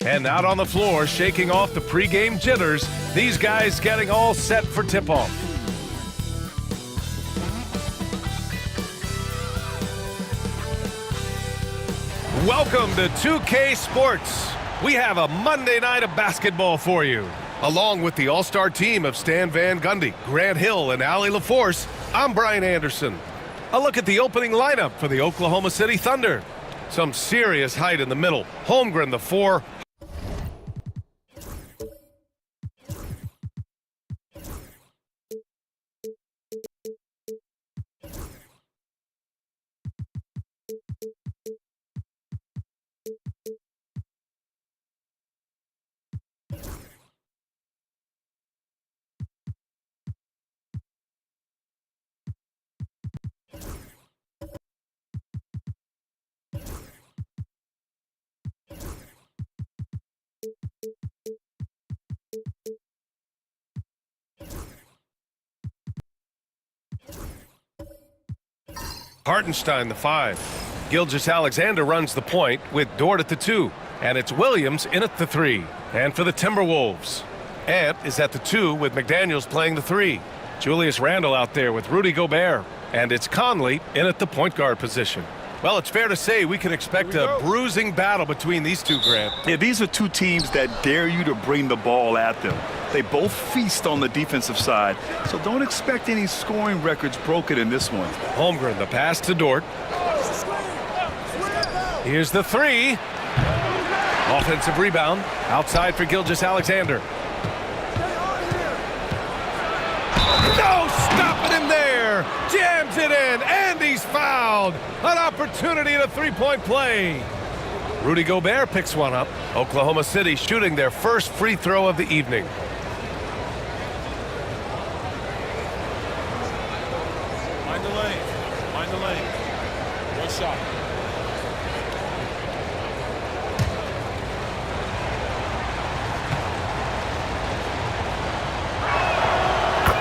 And out on the floor, shaking off the pregame jitters, these guys getting all set for tip-off. Welcome to 2K Sports. We have a Monday night of basketball for you. Along with the all-star team of Stan Van Gundy, Grant Hill, and Allie LaForce, I'm Brian Anderson. A look at the opening lineup for the Oklahoma City Thunder. Some serious height in the middle. Holmgren, the 4. Hartenstein, the 5. Gilgeous-Alexander runs the point with Dort at the 2. And it's Williams in at the 3. And for the Timberwolves, Ant is at the 2 with McDaniels playing the 3. Julius Randle out there with Rudy Gobert. And it's Conley in at the point guard position. Well, it's fair to say we can expect a bruising battle between these two, Grant. Yeah, these are two teams that dare you to bring the ball at them. They both feast on the defensive side, so don't expect any scoring records broken in this one. Holmgren, the pass to Dort. Here's the 3. Offensive rebound. Outside for Gilgeous-Alexander. No stopping him there. Jams it in, and he's fouled. An opportunity in a three-point play. Rudy Gobert picks one up. Oklahoma City shooting their first free throw of the evening. Mind the lane. Mind the lane. One shot.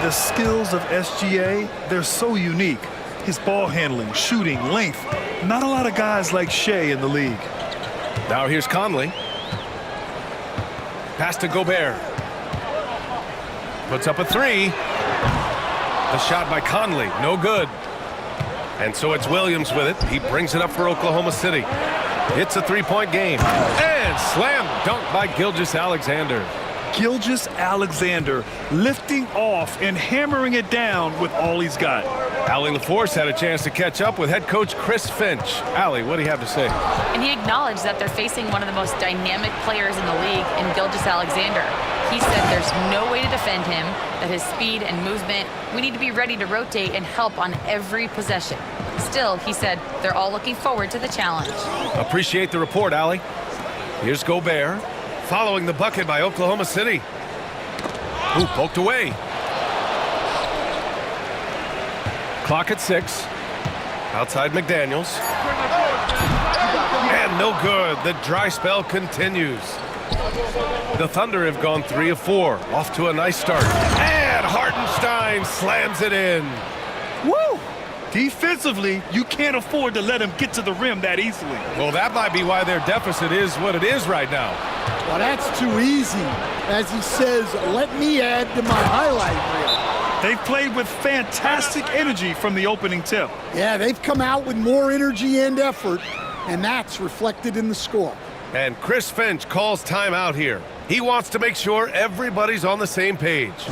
The skills of SGA, they're so unique. His ball handling, shooting, length. Not a lot of guys like Shea in the league. Now here's Conley. Pass to Gobert. Puts up a 3. The shot by Conley, no good. And so it's Williams with it. He brings it up for Oklahoma City. It's a three-point game. And slam dunk by Gilgeous-Alexander. Gilgeous-Alexander lifting off and hammering it down with all he's got. Allie LaForce had a chance to catch up with head coach Chris Finch. Allie, what do you have to say? And he acknowledged that they're facing one of the most dynamic players in the league in Gilgeous-Alexander. He said there's no way to defend him, that his speed and movement, we need to be ready to rotate and help on every possession. Still, he said they're all looking forward to the challenge. Appreciate the report, Allie. Here's Gobert. Following the bucket by Oklahoma City. Ooh, poked away. Clock at 6. Outside McDaniels. And no good. The dry spell continues. The Thunder have gone 3 of 4. Off to a nice start. And Hartenstein slams it in. Woo! Defensively, you can't afford to let him get to the rim that easily. Well, that might be why their deficit is what it is right now. Well, that's too easy. As he says, let me add to my highlight reel. They've played with fantastic energy from the opening tip. Yeah, they've come out with more energy and effort, and that's reflected in the score. And Chris Finch calls timeout here. He wants to make sure everybody's on the same page.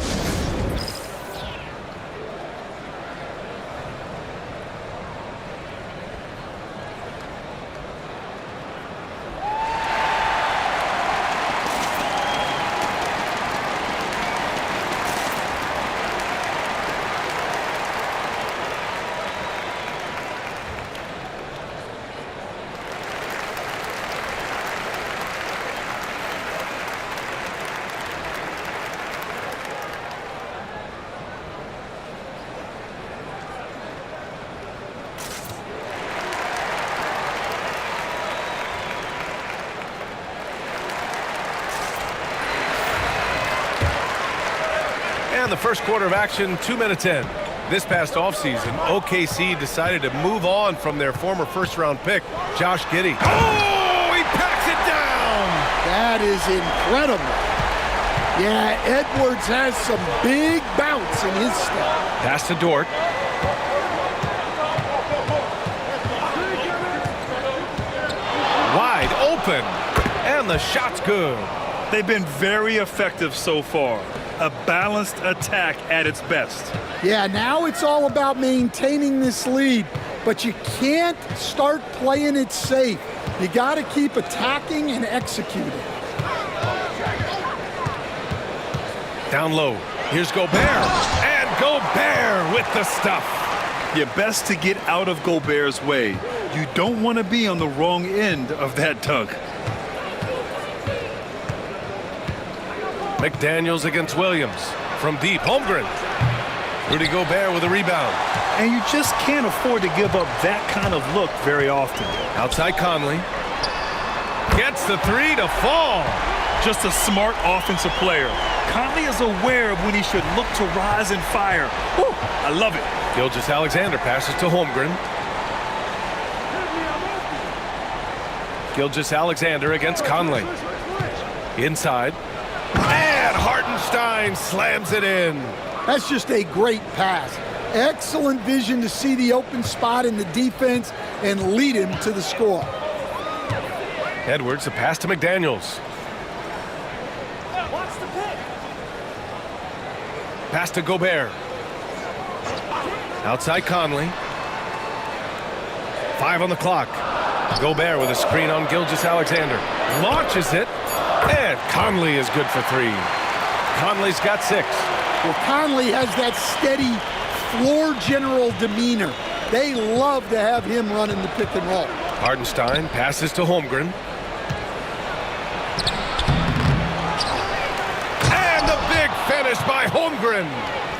And the first quarter of action, 2 minutes in. This past offseason, OKC decided to move on from their former first-round pick, Josh Giddey. Oh, he packs it down! That is incredible. Yeah, Edwards has some big bounce in his step. Pass to Dort. Wide open. And the shot's good. They've been very effective so far. A balanced attack at its best. Yeah, now it's all about maintaining this lead, but you can't start playing it safe. You got to keep attacking and executing. Down low. Here's Gobert. And Gobert with the stuff. You're best to get out of Gobert's way. You don't want to be on the wrong end of that dunk. McDaniels against Williams. From deep, Holmgren. Rudy Gobert with a rebound. And you just can't afford to give up that kind of look very often. Outside Conley. Gets the three to fall. Just a smart offensive player. Conley is aware of when he should look to rise and fire. Whew, I love it. Gilgeous-Alexander passes to Holmgren. Gilgeous-Alexander against Conley. Inside. And Hartenstein slams it in. That's just a great pass. Excellent vision to see the open spot in the defense and lead him to the score. Edwards, a pass to McDaniels. Pass to Gobert. Outside Conley. 5 on the clock. Gobert with a screen on Gilgeous-Alexander. Launches it. And Conley is good for 3. Conley's got 6. Well, Conley has that steady floor general demeanor. They love to have him running the pick and roll. Hartenstein passes to Holmgren. And the big finish by Holmgren.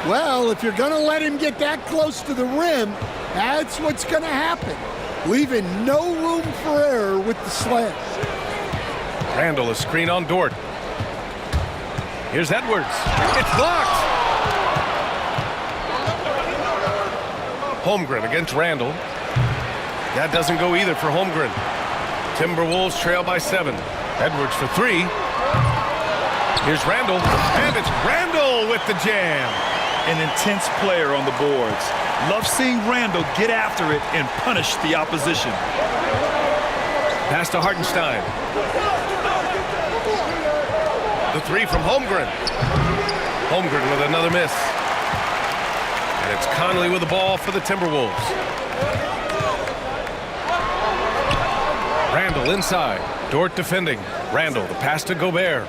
Well, if you're going to let him get that close to the rim, that's what's going to happen. Leaving no room for error with the slam. Randall, a screen on Dort. Here's Edwards. It's blocked. Holmgren against Randall. That doesn't go either for Holmgren. Timberwolves trail by 7. Edwards for 3. Here's Randall. And it's Randall with the jam. An intense player on the boards. Love seeing Randall get after it and punish the opposition. Pass to Hartenstein. The 3 from Holmgren. Holmgren with another miss. And it's Conley with the ball for the Timberwolves. Randall inside. Dort defending. Randall, the pass to Gobert.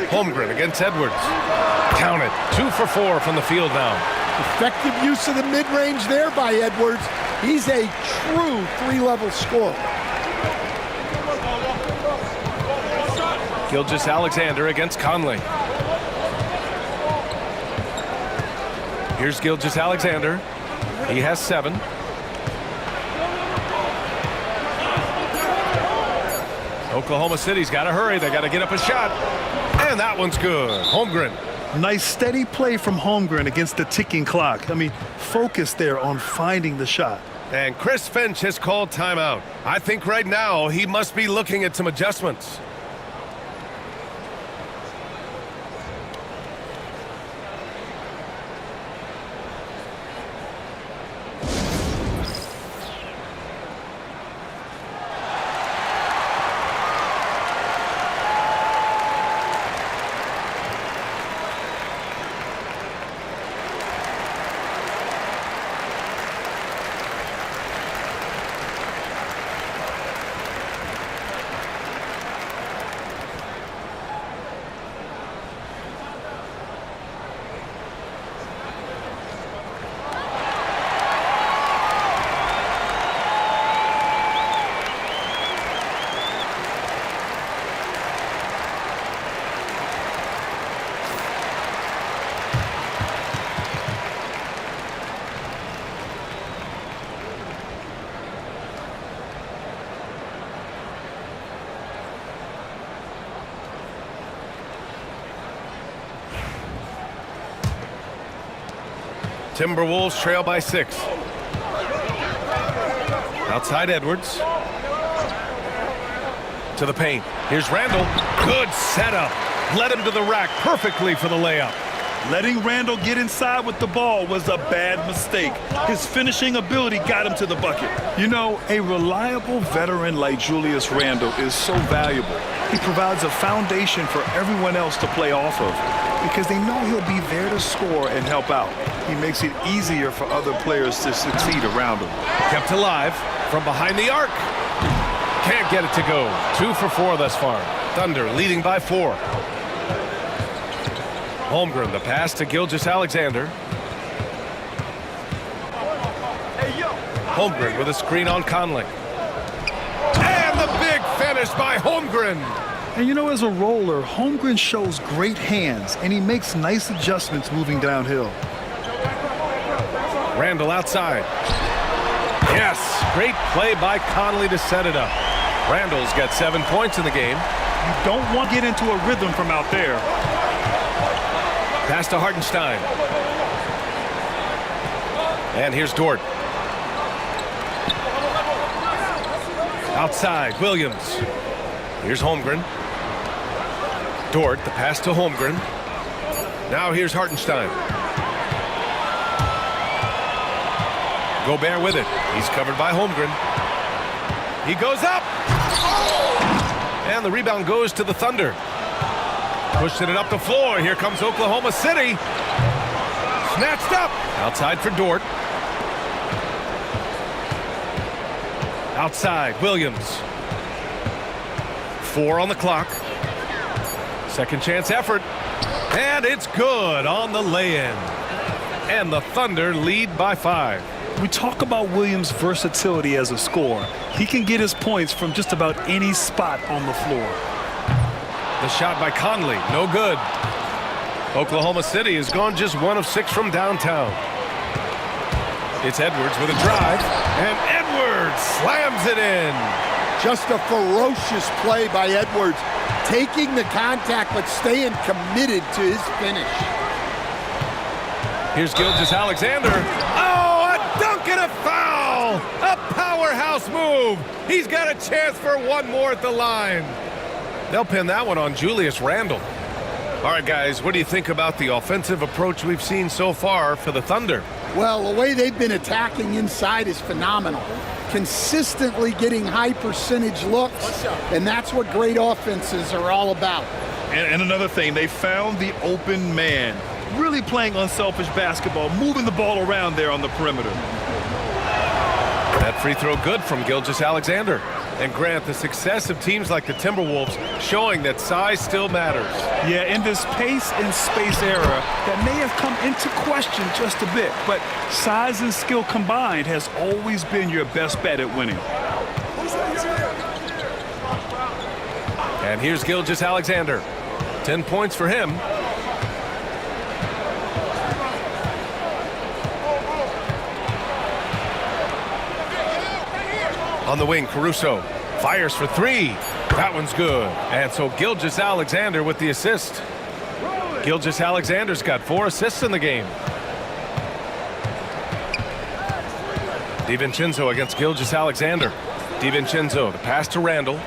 Holmgren against Edwards. Count it. 2 for 4 from the field now. Effective use of the mid-range there by Edwards. He's a true 3-level scorer. Gilgeous-Alexander against Conley. Here's Gilgeous-Alexander. He has 7. Oklahoma City's got to hurry. They got to get up a shot. And that one's good. Holmgren. Nice steady play from Holmgren against the ticking clock. I mean, focus there on finding the shot. And Chris Finch has called timeout. I think right now he must be looking at some adjustments. Timberwolves trail by 6. Outside Edwards. To the paint. Here's Randall. Good setup. Led him to the rack perfectly for the layup. Letting Randall get inside with the ball was a bad mistake. His finishing ability got him to the bucket. You know, a reliable veteran like Julius Randle is so valuable. He provides a foundation for everyone else to play off of because they know he'll be there to score and help out. He makes it easier for other players to succeed around him. Kept alive from behind the arc. Can't get it to go. 2 for 4 thus far. Thunder leading by 4. Holmgren, the pass to Gilgeous-Alexander. Holmgren with a screen on Conley. And the big finish by Holmgren. And you know, as a roller, Holmgren shows great hands, and he makes nice adjustments moving downhill. Randall outside. Yes, great play by Conley to set it up. Randall's got 7 points in the game. You don't want to get into a rhythm from out there. Pass to Hartenstein. And here's Dort. Outside, Williams. Here's Holmgren. Dort, the pass to Holmgren. Now here's Hartenstein. Gobert with it. He's covered by Holmgren. He goes up. And the rebound goes to the Thunder. Pushing it up the floor. Here comes Oklahoma City. Snatched up. Outside for Dort. Outside, Williams. 4 on the clock. Second chance effort. And it's good on the lay-in. And the Thunder lead by 5. We talk about Williams' versatility as a scorer. He can get his points from just about any spot on the floor. The shot by Conley, no good. Oklahoma City has gone just 1 of 6 from downtown. It's Edwards with a drive, and Edwards slams it in. Just a ferocious play by Edwards, taking the contact but staying committed to his finish. Here's Gilgeous-Alexander. Oh, a dunk and a foul! A powerhouse move. He's got a chance for one more at the line. They'll pin that one on Julius Randle. All right, guys, what do you think about the offensive approach we've seen so far for the Thunder? Well, the way they've been attacking inside is phenomenal. Consistently getting high percentage looks, and that's what great offenses are all about. And another thing, they found the open man. Really playing unselfish basketball, moving the ball around there on the perimeter. That free throw good from Gilgeous-Alexander. And Grant, the success of teams like the Timberwolves showing that size still matters. Yeah, in this pace and space era, that may have come into question just a bit, but size and skill combined has always been your best bet at winning. And here's Gilgeous-Alexander. 10 points for him. On the wing, Caruso fires for 3. That one's good. And so Gilgeous-Alexander with the assist. Gilgeous-Alexander's got 4 assists in the game. DiVincenzo against Gilgeous-Alexander. DiVincenzo, the pass to Randall.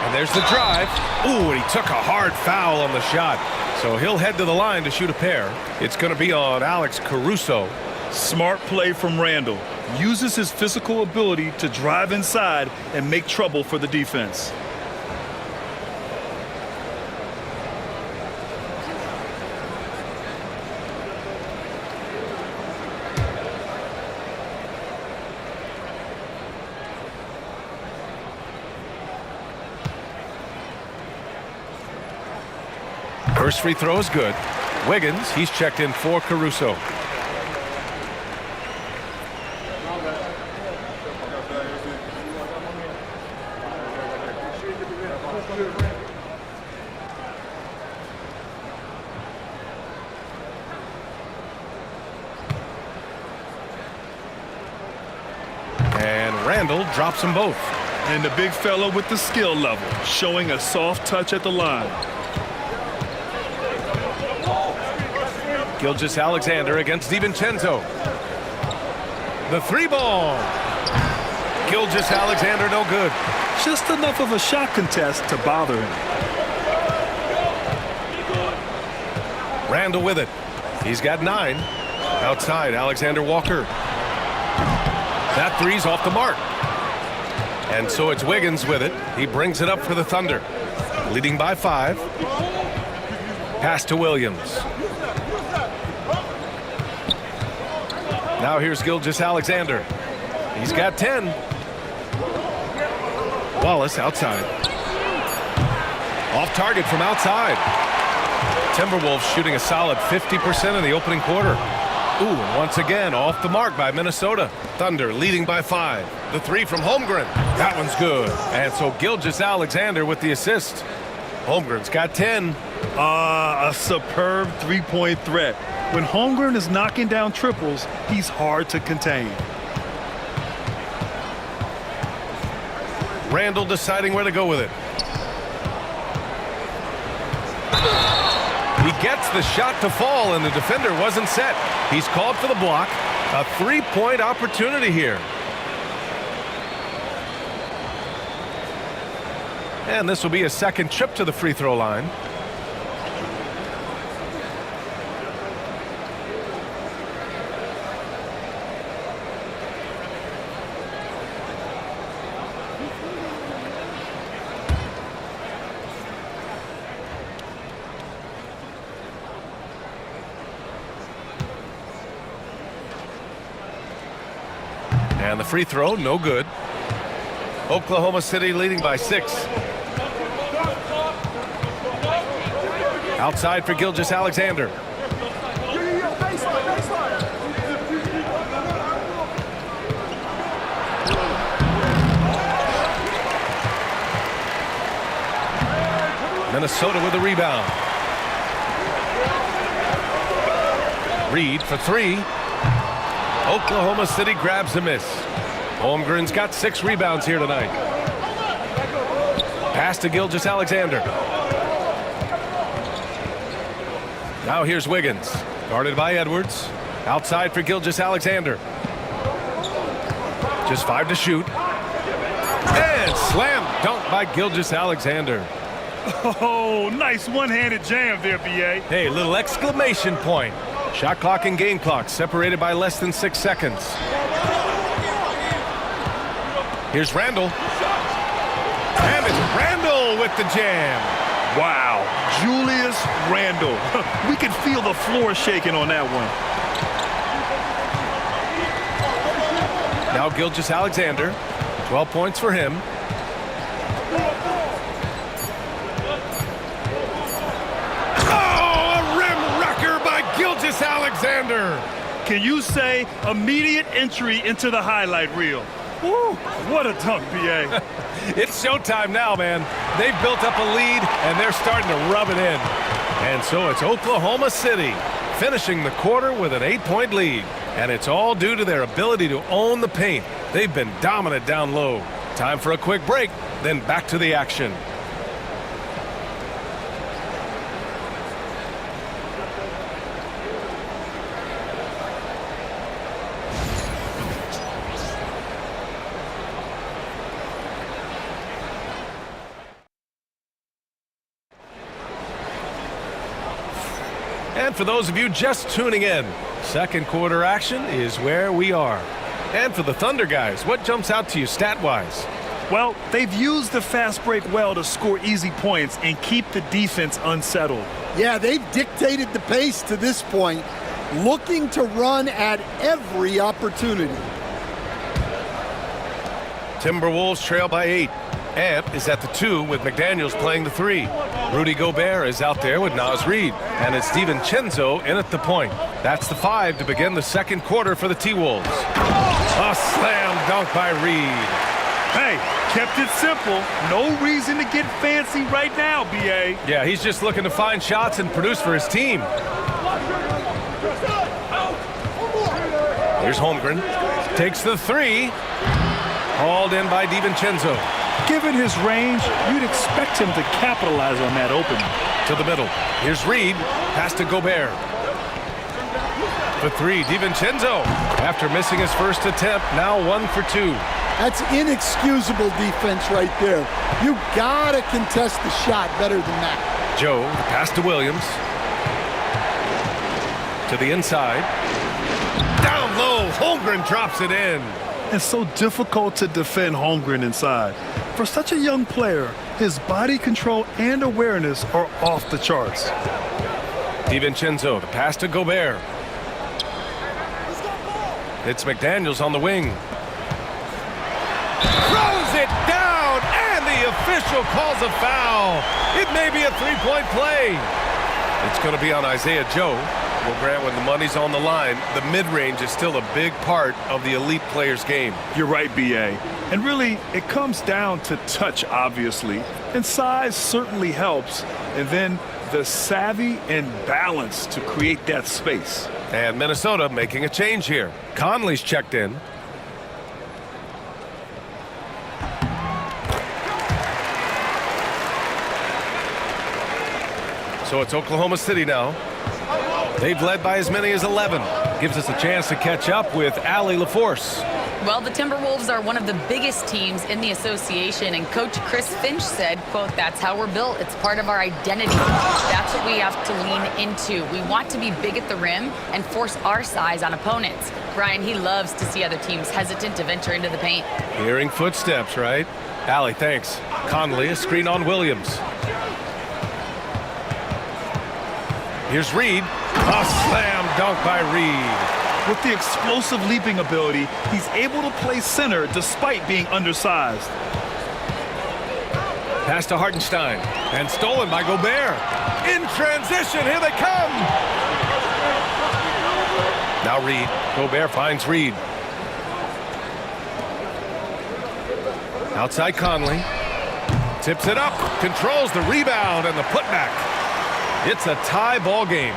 And there's the drive. Ooh, and he took a hard foul on the shot. So he'll head to the line to shoot a pair. It's going to be on Alex Caruso. Smart play from Randall. Uses his physical ability to drive inside and make trouble for the defense. First free throw is good. Wiggins, he's checked in for Caruso. And Randall drops them both. And the big fella with the skill level, showing a soft touch at the line. Gilgeous-Alexander against DiVincenzo. The 3 ball. Gilgeous-Alexander no good. Just enough of a shot contest to bother him. Randall with it. He's got 9. Outside, Alexander Walker. That three's off the mark. And so it's Wiggins with it. He brings it up for the Thunder. Leading by 5. Pass to Williams. Now here's Gilgeous-Alexander. He's got 10. Wallace outside. Off target from outside. Timberwolves shooting a solid 50% in the opening quarter. Ooh, and once again off the mark by Minnesota. Thunder leading by 5. The 3 from Holmgren. That one's good. And so Gilgeous-Alexander with the assist. Holmgren's got 10. A superb three-point threat. When Holmgren is knocking down triples, he's hard to contain. Randall deciding where to go with it. He gets the shot to fall, and the defender wasn't set. He's called for the block. A three-point opportunity here. And this will be a second trip to the free throw line. And the free throw, no good. Oklahoma City leading by 6. Outside for Gilgeous-Alexander. Minnesota with the rebound. Reed for 3. Oklahoma City grabs the miss. Holmgren's got 6 rebounds here tonight. Pass to Gilgeous-Alexander. Now here's Wiggins, guarded by Edwards. Outside for Gilgeous-Alexander. Just 5 to shoot. And slam dunk by Gilgeous-Alexander. Oh, nice one-handed jam there, B.A. Hey, little exclamation point. Shot clock and game clock separated by less than 6 seconds. Here's Randall. And it's Randall with the jam. Wow, Julius Randle. We could feel the floor shaking on that one. Now Gilgeous-Alexander. 12 points for him. Gilgeous-Alexander. Can you say immediate entry into the highlight reel? Woo, what a dunk, B.A. It's showtime now, man. They've built up a lead, and they're starting to rub it in. And so it's Oklahoma City finishing the quarter with an 8-point lead. And it's all due to their ability to own the paint. They've been dominant down low. Time for a quick break, then back to the action. And for those of you just tuning in, second quarter action is where we are. And for the Thunder guys, what jumps out to you stat-wise? Well, they've used the fast break well to score easy points and keep the defense unsettled. Yeah, they've dictated the pace to this point, looking to run at every opportunity. Timberwolves trail by 8. Ant is at the 2 with McDaniels playing the 3. Rudy Gobert is out there with Naz Reid. And it's DiVincenzo in at the point. That's the 5 to begin the second quarter for the T-Wolves. A slam dunk by Reid. Hey, kept it simple. No reason to get fancy right now, B.A. Yeah, he's just looking to find shots and produce for his team. Here's Holmgren. Takes the 3. Hauled in by DiVincenzo. Given his range, you'd expect him to capitalize on that opening. To the middle. Here's Reid. Pass to Gobert. For 3, DiVincenzo. After missing his first attempt, now 1 for 2. That's inexcusable defense right there. You gotta contest the shot better than that. Joe, the pass to Williams. To the inside. Down low, Holmgren drops it in. It's so difficult to defend Holmgren inside. For such a young player, his body control and awareness are off the charts. DiVincenzo, the pass to Gobert. It's McDaniels on the wing. Throws it down, and the official calls a foul. It may be a three-point play. It's going to be on Isaiah Joe. Well, Grant, when the money's on the line, the mid-range is still a big part of the elite player's game. You're right, B.A. And really, it comes down to touch, obviously. And size certainly helps. And then the savvy and balance to create that space. And Minnesota making a change here. Conley's checked in. So it's Oklahoma City now. They've led by as many as 11. Gives us a chance to catch up with Allie LaForce. Well, the Timberwolves are one of the biggest teams in the association, and Coach Chris Finch said, quote, "That's how we're built. It's part of our identity. That's what we have to lean into. We want to be big at the rim and force our size on opponents." Brian, he loves to see other teams hesitant to venture into the paint. Hearing footsteps, right? Allie, thanks. Conley, a screen on Williams. Here's Reed. A slam dunk by Reed. With the explosive leaping ability, he's able to play center despite being undersized. Pass to Hartenstein. And stolen by Gobert. In transition, here they come. Now Reed. Gobert finds Reed. Outside Conley. Tips it up. Controls the rebound and the putback. It's a tie ball game.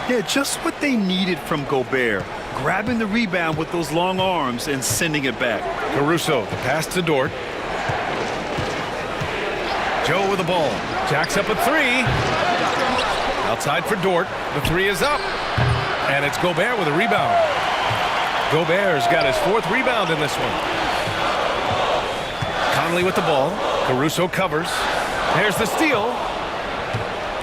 Yeah, just what they needed from Gobert. Grabbing the rebound with those long arms and sending it back. Caruso, the pass to Dort. Joe with the ball. Jacks up a three. Outside for Dort. The three is up. And it's Gobert with a rebound. Gobert's got his fourth rebound in this one. Conley with the ball. Caruso covers. There's the steal.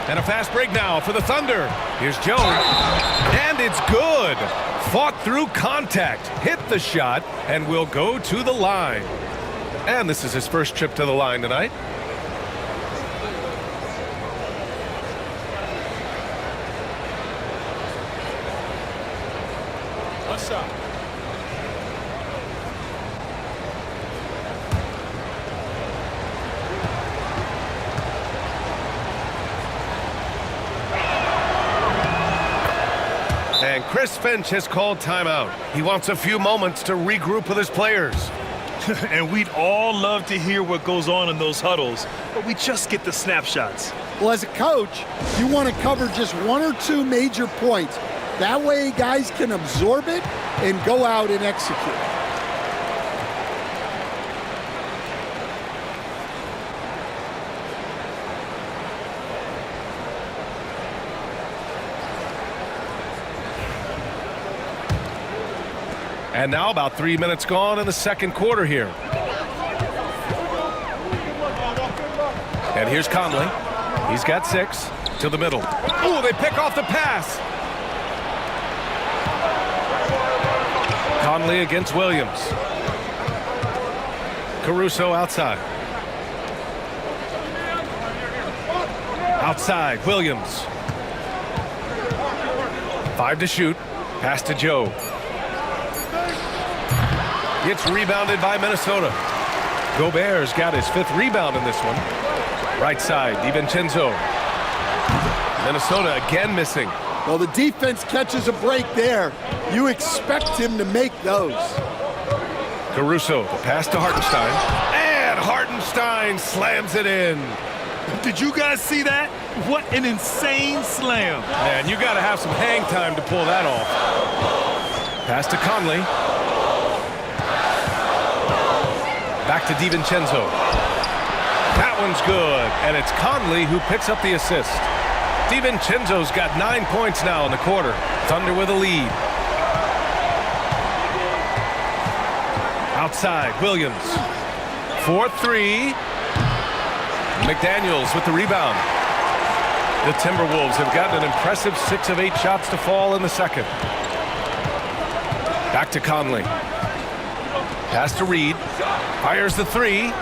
And a fast break now for the Thunder. Here's Joe. And it's good. Fought through contact. Hit the shot and will go to the line. And this is his first trip to the line tonight. One shot. And Chris Finch has called timeout. He wants a few moments to regroup with his players. And we'd all love to hear what goes on in those huddles, but we just get the snapshots. Well, as a coach, you want to cover just one or two major points. That way guys can absorb it and go out and execute. And now about 3 minutes gone in the second quarter here. And here's Conley. He's got 6 to the middle. Ooh, they pick off the pass. Conley against Williams. Caruso outside. Outside, Williams. 5 to shoot. Pass to Joe. It's rebounded by Minnesota. Gobert's got his 5th rebound in this one. Right side, DiVincenzo. Minnesota again missing. Well, the defense catches a break there. You expect him to make those. Caruso, the pass to Hartenstein. And Hartenstein slams it in. Did you guys see that? What an insane slam. Man, you got to have some hang time to pull that off. Pass to Conley. Back to DiVincenzo. That one's good, and it's Conley who picks up the assist. DiVincenzo's got 9 points now in the quarter. Thunder with a lead. Outside, Williams. 4-3. McDaniels with the rebound. The Timberwolves have gotten an impressive 6 of 8 shots to fall in the second. Back to Conley. Pass to Reed. Fires the 3.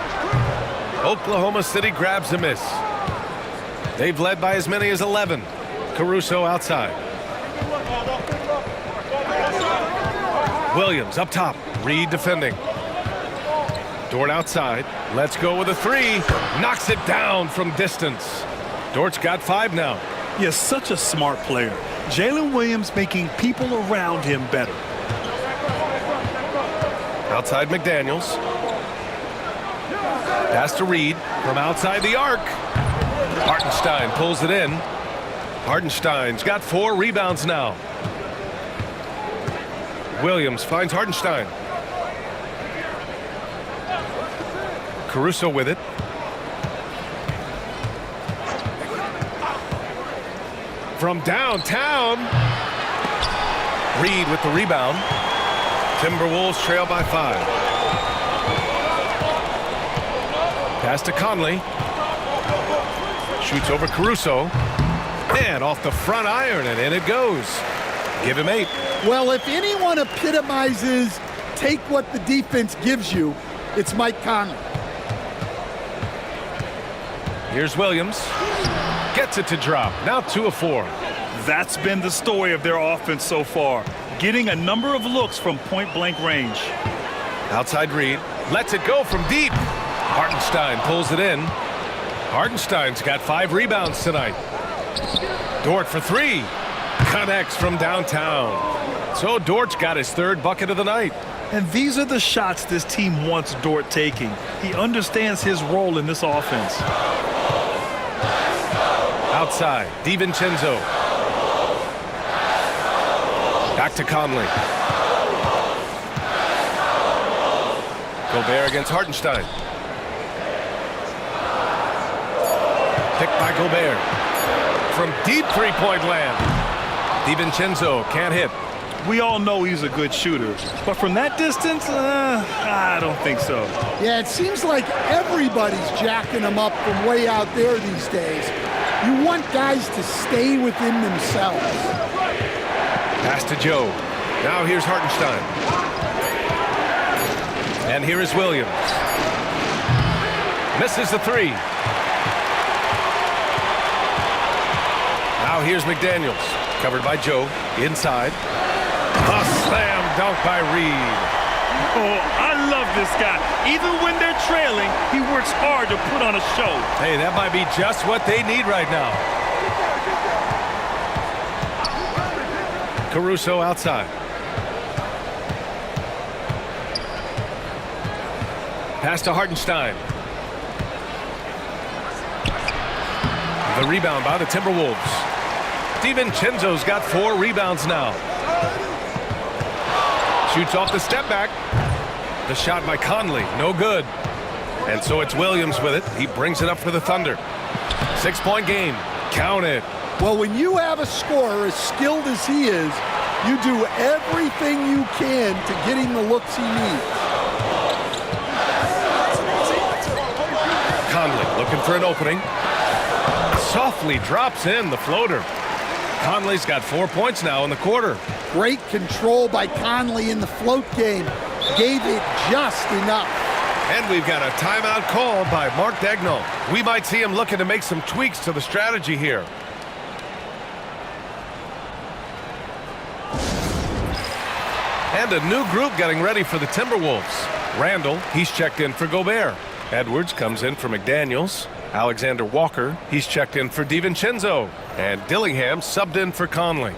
Oklahoma City grabs a miss. They've led by as many as 11. Caruso outside. Williams up top. Reed defending. Dort outside. Let's go with a 3. Knocks it down from distance. Dort's got 5 now. He such a smart player. Jalen Williams making people around him better. Outside McDaniels. Pass to Reed from outside the arc. Hartenstein pulls it in. Hartenstein's got 4 rebounds now. Williams finds Hartenstein. Caruso with it. From downtown. Reed with the rebound. Timberwolves trail by 5. Pass to Conley. Shoots over Caruso. And off the front iron, and in it goes. Give him 8. Well, if anyone epitomizes take what the defense gives you, it's Mike Conley. Here's Williams. Gets it to drop. Now 2 of 4. That's been the story of their offense so far. Getting a number of looks from point-blank range. Outside Reed. Lets it go from deep. Hartenstein pulls it in. Hartenstein's got 5 rebounds tonight. Dort for 3. Connects from downtown. So Dort's got his 3rd bucket of the night. And these are the shots this team wants Dort taking. He understands his role in this offense. Outside, DiVincenzo. Back to Conley. Gobert against Hartenstein. Picked by Gobert. From deep three-point land. DiVincenzo can't hit. We all know he's a good shooter, but from that distance, I don't think so. Yeah, it seems like everybody's jacking him up from way out there these days. You want guys to stay within themselves. Pass to Joe. Now here's Hartenstein. And here is Williams. Misses the 3. Now here's McDaniels. Covered by Joe. Inside. A slam dunk by Reed. Oh, I love this guy. Even when they're trailing, he works hard to put on a show. Hey, that might be just what they need right now. Caruso outside. Pass to Hartenstein. The rebound by the Timberwolves. DiVincenzo's got 4 rebounds now. Shoots off the step back. The shot by Conley, no good. And so it's Williams with it. He brings it up for the Thunder. 6-point game. Count it. Well, when you have a scorer as skilled as he is, you do everything you can to get him the looks he needs. Conley looking for an opening. Softly drops in the floater. Conley's got 4 points now in the quarter. Great control by Conley in the float game. Gave it just enough. And we've got a timeout call by Mark Daigneault. We might see him looking to make some tweaks to the strategy here. And a new group getting ready for the Timberwolves. Randall, he's checked in for Gobert. Edwards comes in for McDaniels. Alexander Walker, he's checked in for DiVincenzo. And Dillingham subbed in for Conley.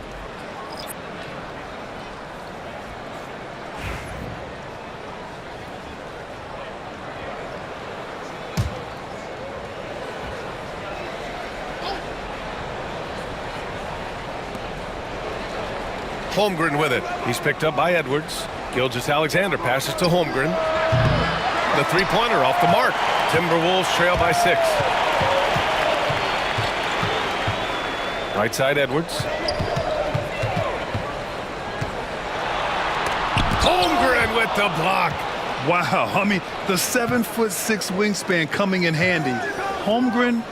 Holmgren with it. He's picked up by Edwards. Gilgeous-Alexander passes to Holmgren. The three-pointer off the mark. Timberwolves trail by 6. Right side Edwards. Holmgren with the block. Wow, I mean, the 7'6" wingspan coming in handy. Holmgren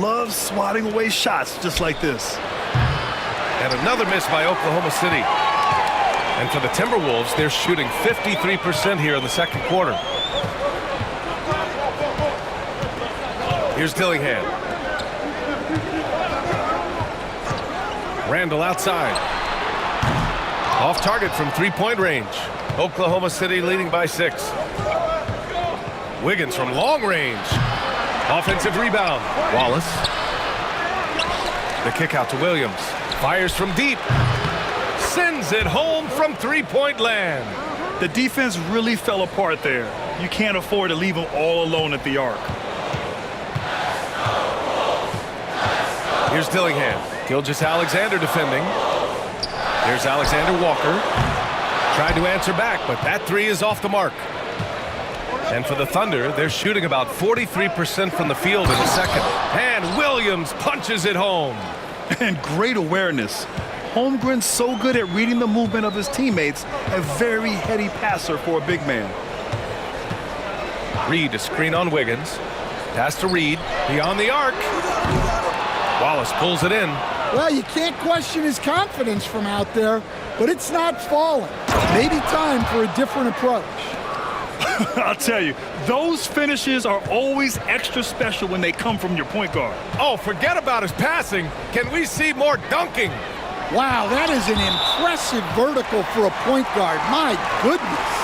loves swatting away shots just like this. And another miss by Oklahoma City. And for the Timberwolves, they're shooting 53% here in the second quarter. Here's Dillingham. Randall outside. Off target from three-point range. Oklahoma City leading by 6. Wiggins from long range. Offensive rebound. Wallace. The kick out to Williams. Fires from deep. Sends it home from three-point land. The defense really fell apart there. You can't afford to leave them all alone at the arc. Here's Dillingham. Gilgeous-Alexander defending. Here's Alexander Walker. Tried to answer back, but that three is off the mark. And for the Thunder, they're shooting about 43% from the field in the second. And Williams punches it home. And great awareness. Holmgren's so good at reading the movement of his teammates, a very heady passer for a big man. Reed, a screen on Wiggins. Pass to Reed, beyond the arc. Wallace pulls it in. Well, you can't question his confidence from out there, but it's not falling. Maybe time for a different approach. I'll tell you, those finishes are always extra special when they come from your point guard. Oh, forget about his passing. Can we see more dunking? Wow, that is an impressive vertical for a point guard. My goodness.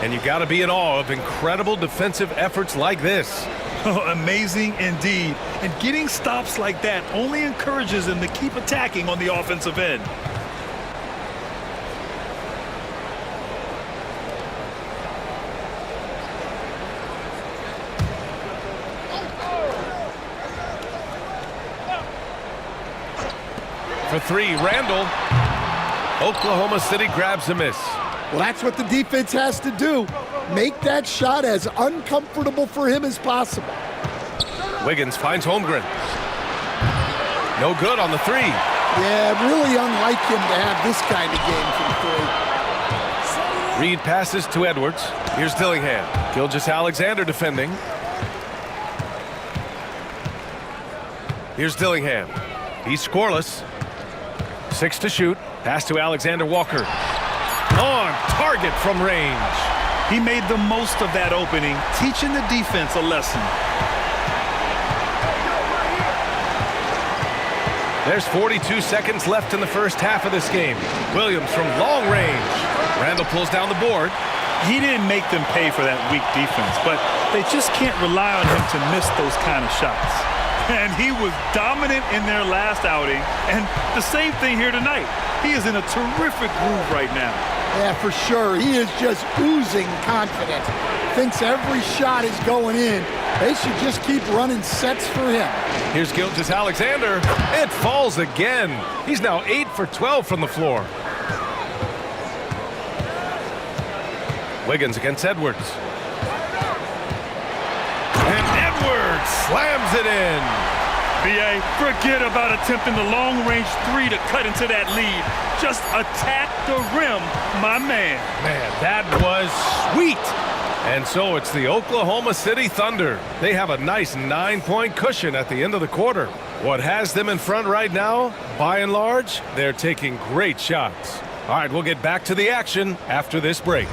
And you got to be in awe of incredible defensive efforts like this. Oh, amazing indeed. And getting stops like that only encourages them to keep attacking on the offensive end. For three, Randall. Oklahoma City grabs a miss. Well, that's what the defense has to do. Make that shot as uncomfortable for him as possible. Wiggins finds Holmgren. No good on the three. Yeah, really unlike him to have this kind of game from 3. Reed passes to Edwards. Here's Dillingham. Gilgeous-Alexander defending. Here's Dillingham. He's scoreless. 6 to shoot. Pass to Alexander Walker. On target from range. He made the most of that opening, teaching the defense a lesson. There's 42 seconds left in the first half of this game. Williams from long range. Randall pulls down the board. He didn't make them pay for that weak defense, but they just can't rely on him to miss those kind of shots. And he was dominant in their last outing, and the same thing here tonight. He is in a terrific groove right now. Yeah, for sure. He is just oozing confidence. Thinks every shot is going in. They should just keep running sets for him. Here's Gilgeous-Alexander. It falls again. He's now 8 for 12 from the floor. Wiggins against Edwards. And Edwards slams it in. B.A., forget about attempting the long-range three to cut into that lead. Just attack the rim, my man. Man, that was sweet. And so it's the Oklahoma City Thunder. They have a nice 9-point cushion at the end of the quarter. What has them in front right now, by and large, they're taking great shots. All right, we'll get back to the action after this break.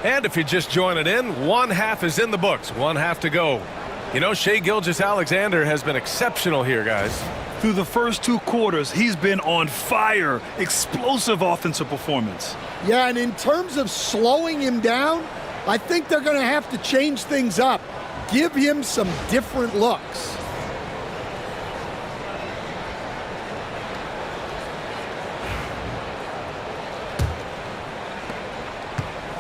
And if you're just joining in, one half is in the books, one half to go. You know, Shai Gilgeous-Alexander has been exceptional here, guys. Through the first 2 quarters, he's been on fire. Explosive offensive performance. Yeah, and in terms of slowing him down, I think they're going to have to change things up. Give him some different looks.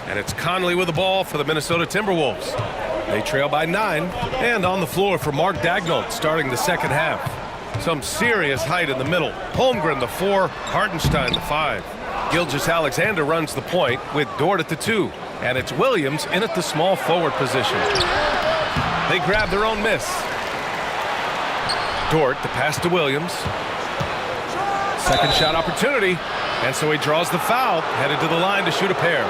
And it's Conley with the ball for the Minnesota Timberwolves. They trail by 9, and on the floor for Mark Daigneault starting the second half. Some serious height in the middle. Holmgren the 4, Hartenstein the 5. Gilgeous-Alexander runs the point with Dort at the 2, and it's Williams in at the small forward position. They grab their own miss. Dort the pass to Williams. Second shot opportunity, and so he draws the foul, headed to the line to shoot a pair.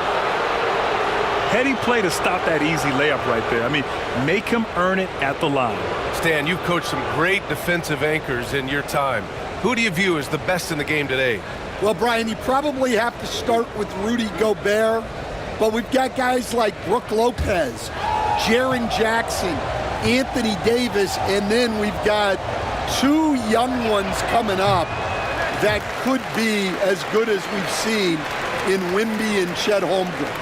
Heady play to stop that easy layup right there. I mean, make him earn it at the line. Stan, you've coached some great defensive anchors in your time. Who do you view as the best in the game today? Well, Brian, you probably have to start with Rudy Gobert, but we've got guys like Brook Lopez, Jaren Jackson, Anthony Davis, and then we've got 2 young ones coming up that could be as good as we've seen in Wemby and Chet Holmgren.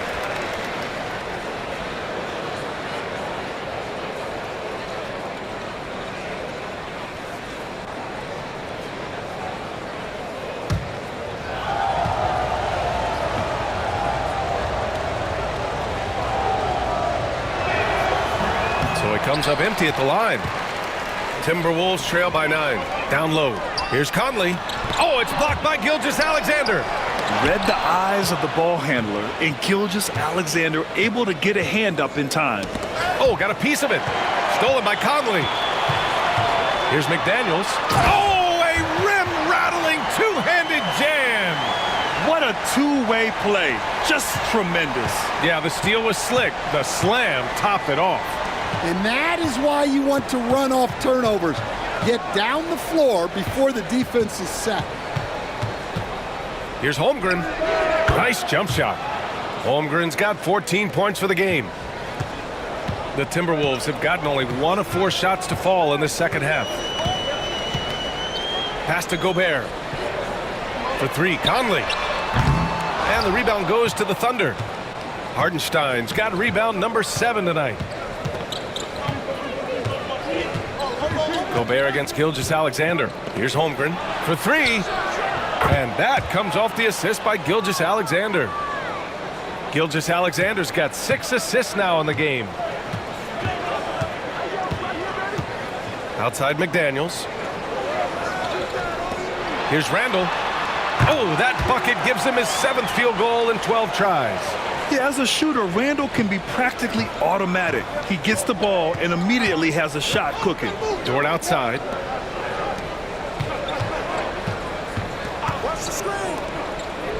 Comes up empty at the line. Timberwolves trail by 9. Down low. Here's Conley. Oh, it's blocked by Gilgeous-Alexander. Read the eyes of the ball handler, and Gilgeous-Alexander able to get a hand up in time. Oh, got a piece of it. Stolen by Conley. Here's McDaniels. Oh, a rim-rattling two-handed jam. What a 2-way play. Just tremendous. Yeah, the steal was slick. The slam topped it off. And that is why you want to run off turnovers. Get down the floor before the defense is set. Here's Holmgren. Nice jump shot. Holmgren's got 14 points for the game. The Timberwolves have gotten only 1 of 4 shots to fall in the second half. Pass to Gobert. For 3, Conley. And the rebound goes to the Thunder. Hartenstein's got rebound number 7 tonight. Gobert against Gilgeous-Alexander. Here's Holmgren for 3. And that comes off the assist by Gilgeous-Alexander. Gilgeous-Alexander's got 6 assists now in the game. Outside McDaniels. Here's Randall. Oh, that bucket gives him his 7th field goal in 12 tries. Yeah, as a shooter, Randall can be practically automatic. He gets the ball and immediately has a shot cooking. Dort outside.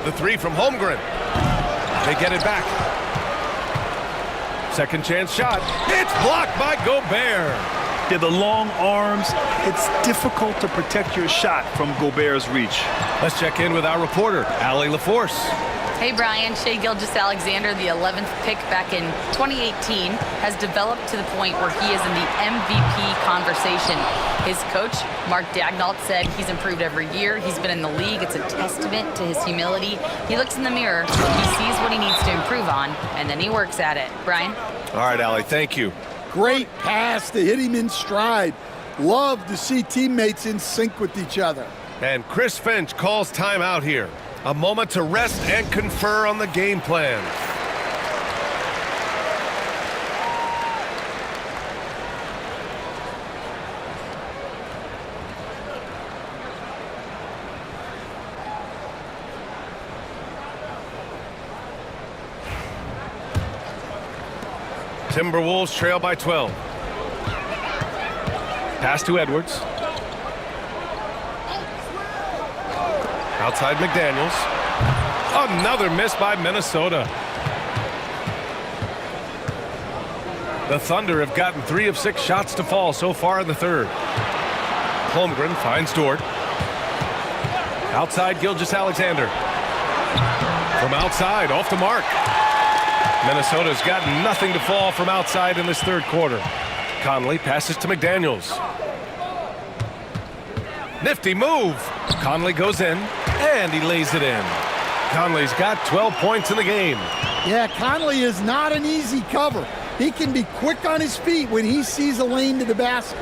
The 3 from Holmgren. They get it back. Second chance shot. It's blocked by Gobert. Yeah, the long arms. It's difficult to protect your shot from Gobert's reach. Let's check in with our reporter, Allie LaForce. Hey, Brian. Shai Gilgeous-Alexander, the 11th pick back in 2018, has developed to the point where he is in the MVP conversation. His coach, Mark Daigneault, said he's improved every year. He's been in the league. It's a testament to his humility. He looks in the mirror, he sees what he needs to improve on, and then he works at it. Brian? All right, Allie, thank you. Great pass to hit him in stride. Love to see teammates in sync with each other. And Chris Finch calls timeout here. A moment to rest and confer on the game plan. Timberwolves trail by 12. Pass to Edwards. Outside McDaniels. Another miss by Minnesota. The Thunder have gotten 3 of 6 shots to fall so far in the third. Holmgren finds Dort. Outside Gilgeous-Alexander. From outside, off the mark. Minnesota's got nothing to fall from outside in this third quarter. Conley passes to McDaniels. Nifty move. Conley goes in, and he lays it in. Conley's got 12 points in the game. Yeah, Conley is not an easy cover. He can be quick on his feet when he sees a lane to the basket.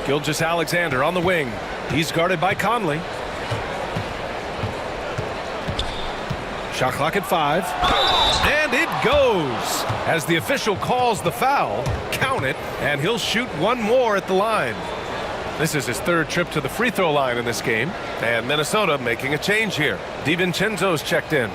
Gilgeous-Alexander on the wing. He's guarded by Conley. Shot clock at 5. And it goes. As the official calls the foul, count it, and he'll shoot one more at the line. This is his third trip to the free throw line in this game. And Minnesota making a change here. DiVincenzo's checked in.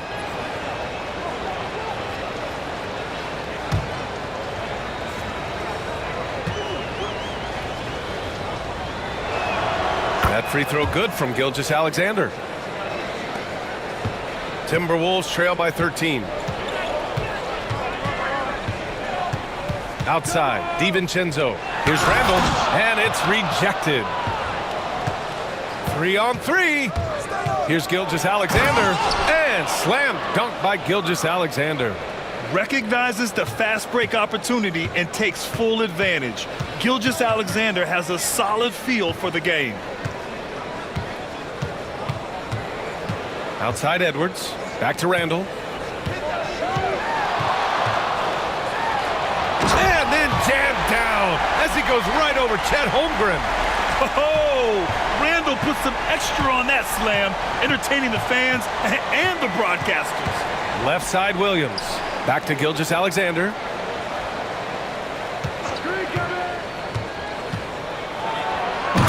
That free throw good from Gilgeous-Alexander. Timberwolves trail by 13. Outside, DiVincenzo. Here's Randall, and it's rejected. 3 on 3. Here's Gilgeous-Alexander, and slam dunk by Gilgeous-Alexander. Recognizes the fast break opportunity and takes full advantage. Gilgeous-Alexander has a solid feel for the game. Outside Edwards. Back to Randall. And then jammed down as he goes right over Chet Holmgren. Oh, Randall puts some extra on that slam, entertaining the fans and the broadcasters. Left side Williams. Back to Gilgeous-Alexander.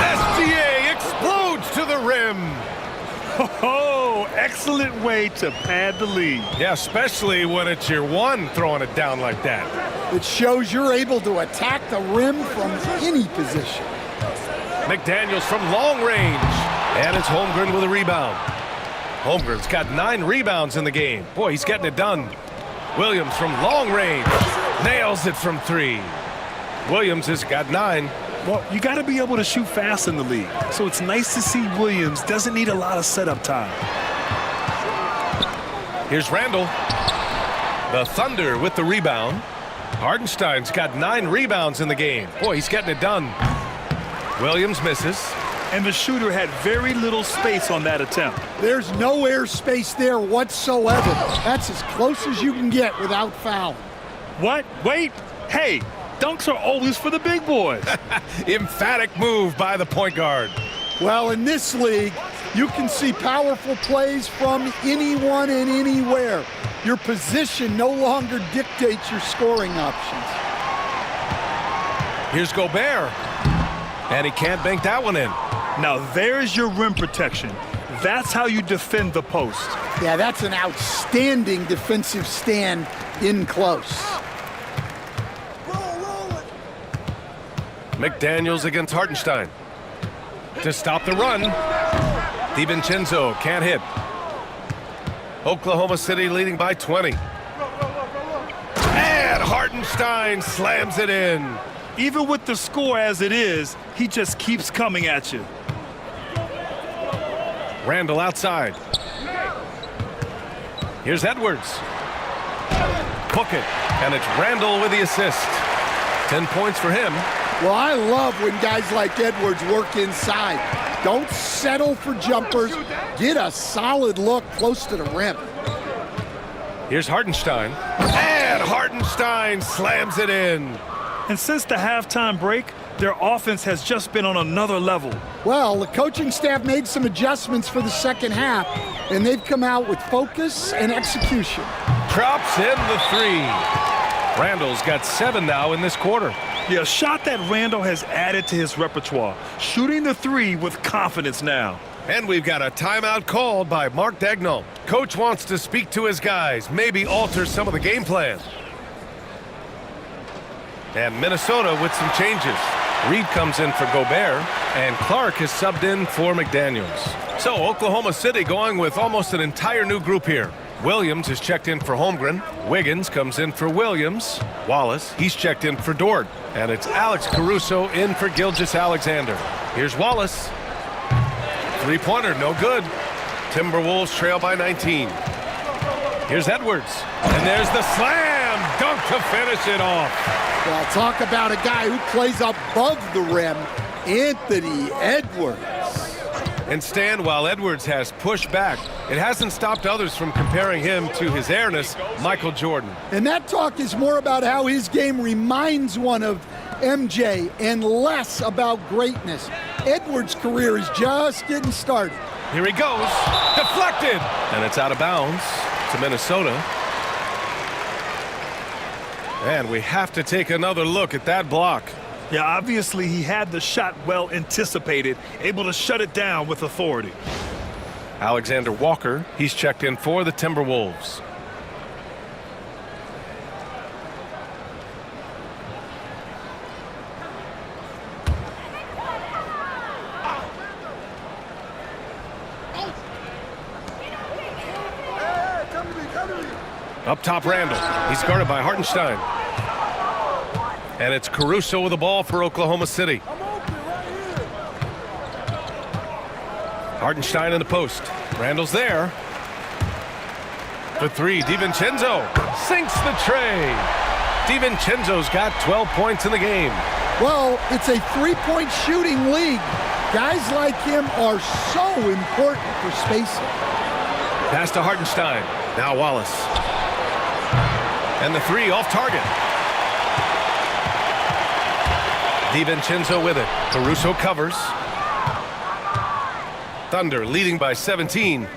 SGA explodes to the rim. Oh, excellent way to pad the lead. Yeah, especially when it's your one throwing it down like that. It shows you're able to attack the rim from any position. McDaniels from long range. And it's Holmgren with a rebound. Holmgren's got 9 rebounds in the game. Boy, he's getting it done. Williams from long range. Nails it from 3. Williams has got 9. Well, you got to be able to shoot fast in the league. So it's nice to see Williams doesn't need a lot of setup time. Here's Randall. The Thunder with the rebound. Hardenstein's got 9 rebounds in the game. Boy, he's getting it done. Williams misses. And the shooter had very little space on that attempt. There's no air space there whatsoever. That's as close as you can get without fouling. What? Wait. Hey, dunks are always for the big boys. Emphatic move by the point guard. Well, in this league, you can see powerful plays from anyone and anywhere. Your position no longer dictates your scoring options. Here's Gobert. And he can't bank that one in. Now there's your rim protection. That's how you defend the post. Yeah, that's an outstanding defensive stand in close. McDaniels against Hartenstein. To stop the run. DiVincenzo can't hit. Oklahoma City leading by 20. And Hartenstein slams it in. Even with the score as it is, he just keeps coming at you. Randall outside. Here's Edwards. Cook it. And it's Randall with the assist. 10 points for him. Well, I love when guys like Edwards work inside. Don't settle for jumpers. Get a solid look close to the rim. Here's Hartenstein. And Hartenstein slams it in. And since the halftime break, their offense has just been on another level. Well, the coaching staff made some adjustments for the second half, and they've come out with focus and execution. Drops in the 3. Randall's got 7 now in this quarter. Yeah, a shot that Randall has added to his repertoire. Shooting the 3 with confidence now. And we've got a timeout called by Mark Daigneault. Coach wants to speak to his guys, maybe alter some of the game plan. And Minnesota with some changes. Reed comes in for Gobert, and Clark is subbed in for McDaniels. So Oklahoma City going with almost an entire new group here. Williams is checked in for Holmgren. Wiggins comes in for Williams. Wallace, he's checked in for Dort. And it's Alex Caruso in for Gilgeous-Alexander. Here's Wallace. Three-pointer, no good. Timberwolves trail by 19. Here's Edwards. And there's the slam dunk to finish it off. Well, talk about a guy who plays above the rim, Anthony Edwards. And Stan, while Edwards has pushed back, it hasn't stopped others from comparing him to his airness, Michael Jordan. And that talk is more about how his game reminds one of MJ and less about greatness. Edwards' career is just getting started. Here he goes, deflected, and it's out of bounds to Minnesota. And we have to take another look at that block. Yeah, obviously he had the shot well anticipated, able to shut it down with authority. Alexander Walker, he's checked in for the Timberwolves. Up top, Randall. He's guarded by Hartenstein. And it's Caruso with the ball for Oklahoma City. Hartenstein in the post. Randall's there. For three, DiVincenzo sinks the tray. DiVincenzo's got 12 points in the game. Well, it's a three-point shooting league. Guys like him are so important for spacing. Pass to Hartenstein. Now Wallace. And the three off target. DiVincenzo with it. Caruso covers. Thunder leading by 17.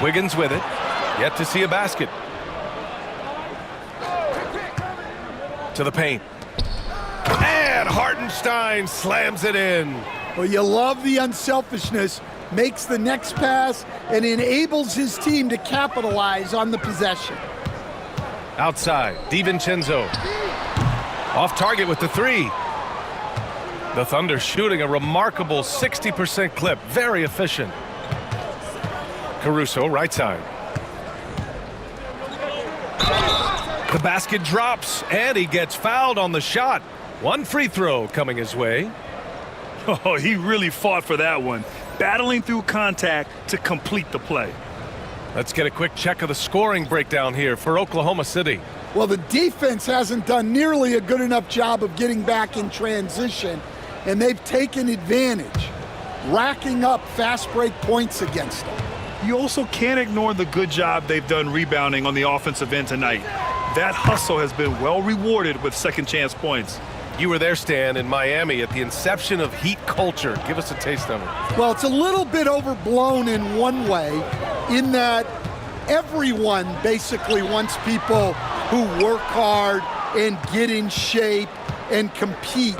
Wiggins with it. Yet to see a basket. To the paint. And Hartenstein slams it in. Well, you love the unselfishness, makes the next pass, and enables his team to capitalize on the possession. Outside, DiVincenzo. Off target with the three. The Thunder shooting a remarkable 60% clip. Very efficient. Caruso, right side. The basket drops, and he gets fouled on the shot. One free throw coming his way. Oh, he really fought for that one, battling through contact to complete the play. Let's get a quick check of the scoring breakdown here for Oklahoma City. Well, the defense hasn't done nearly a good enough job of getting back in transition, and they've taken advantage, racking up fast break points against them. You also can't ignore the good job they've done rebounding on the offensive end tonight. That hustle has been well rewarded with second chance points. You were there, Stan, in Miami at the inception of Heat culture. Give us a taste of it. Well, it's a little bit overblown in one way, in that everyone basically wants people who work hard and get in shape and compete.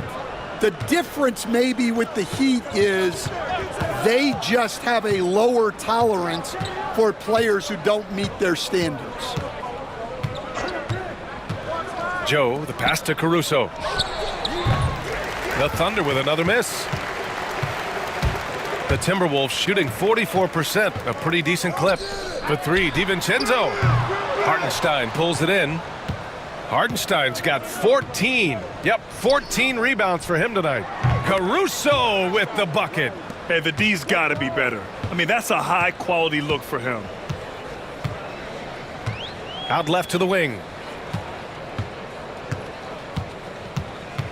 The difference maybe with the Heat is they just have a lower tolerance for players who don't meet their standards. Joe, the pass to Caruso. The Thunder with another miss. The Timberwolves shooting 44%, a pretty decent clip. For three, DiVincenzo. Hartenstein pulls it in. Hartenstein's got 14. Yep, 14 rebounds for him tonight. Caruso with the bucket. Hey, the D's got to be better. I mean, that's a high-quality look for him. Out left to the wing.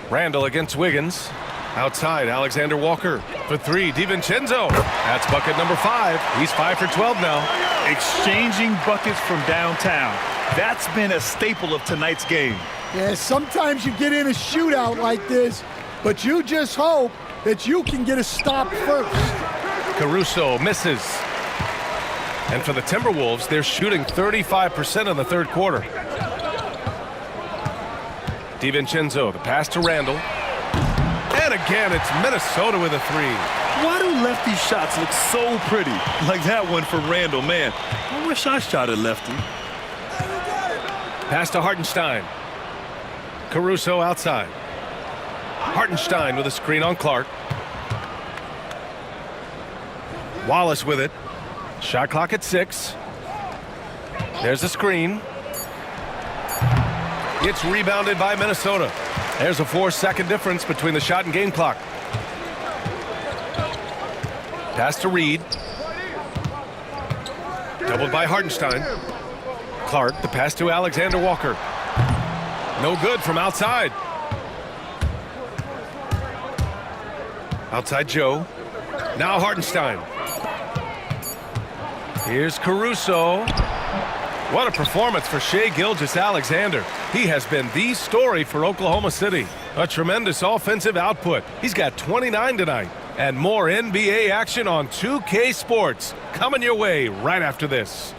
Randall against Wiggins. Outside, Alexander Walker. For three, DiVincenzo. That's bucket number 5. He's 5 for 12 now. Exchanging buckets from downtown. That's been a staple of tonight's game. Yeah, sometimes you get in a shootout like this, but you just hope that you can get a stop first. Caruso misses. And for the Timberwolves, they're shooting 35% in the third quarter. DiVincenzo, the pass to Randall. And again, it's Minnesota with a three. Why do lefty shots look so pretty? Like that one for Randall, man. I wish I shot at lefty. Pass to Hartenstein. Caruso outside. Hartenstein with a screen on Clark. Wallace with it. Shot clock at 6. There's a screen. It's rebounded by Minnesota. There's a 4-second difference between the shot and game clock. Pass to Reed. Doubled by Hartenstein. Clark, the pass to Alexander Walker. No good from outside. Outside Joe. Now Hartenstein. Here's Caruso. What a performance for Shai Gilgeous-Alexander. He has been the story for Oklahoma City. A tremendous offensive output. He's got 29 tonight. And more NBA action on 2K Sports coming your way right after this.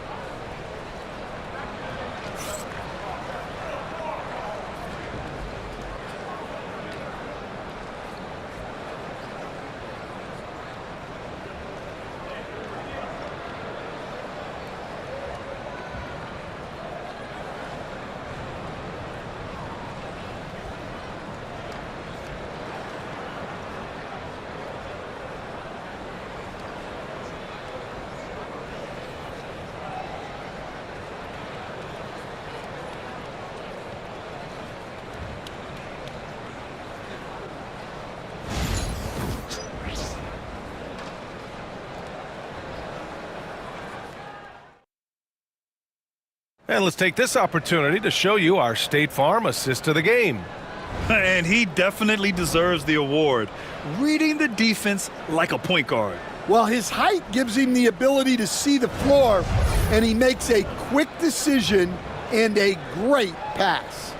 And let's take this opportunity to show you our State Farm assist of the game. And he definitely deserves the award. Reading the defense like a point guard. Well, his height gives him the ability to see the floor, and he makes a quick decision and a great pass.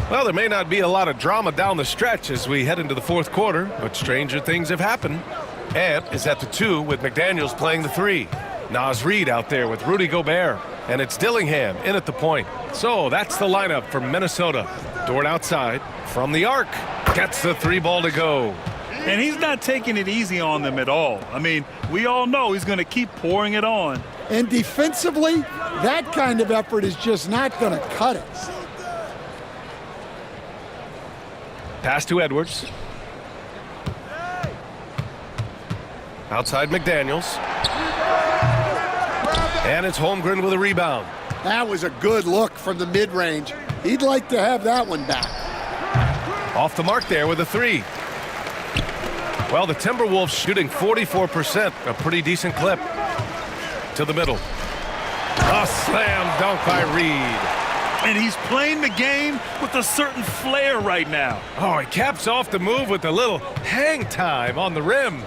Well, there may not be a lot of drama down the stretch as we head into the fourth quarter, but stranger things have happened. Ant is at the 2 with McDaniels playing the 3. Naz Reid out there with Rudy Gobert. And it's Dillingham in at the point. So that's the lineup for Minnesota. Dort outside from the arc. Gets the 3 ball to go. And he's not taking it easy on them at all. I mean, we all know he's going to keep pouring it on. And defensively, that kind of effort is just not going to cut it. Pass to Edwards. Outside McDaniels. And it's Holmgren with a rebound. That was a good look from the mid-range. He'd like to have that one back. Off the mark there with a 3. Well, the Timberwolves shooting 44%, a pretty decent clip. To the middle. A slam dunk by Reid. And he's playing the game with a certain flair right now. Oh, he caps off the move with a little hang time on the rim.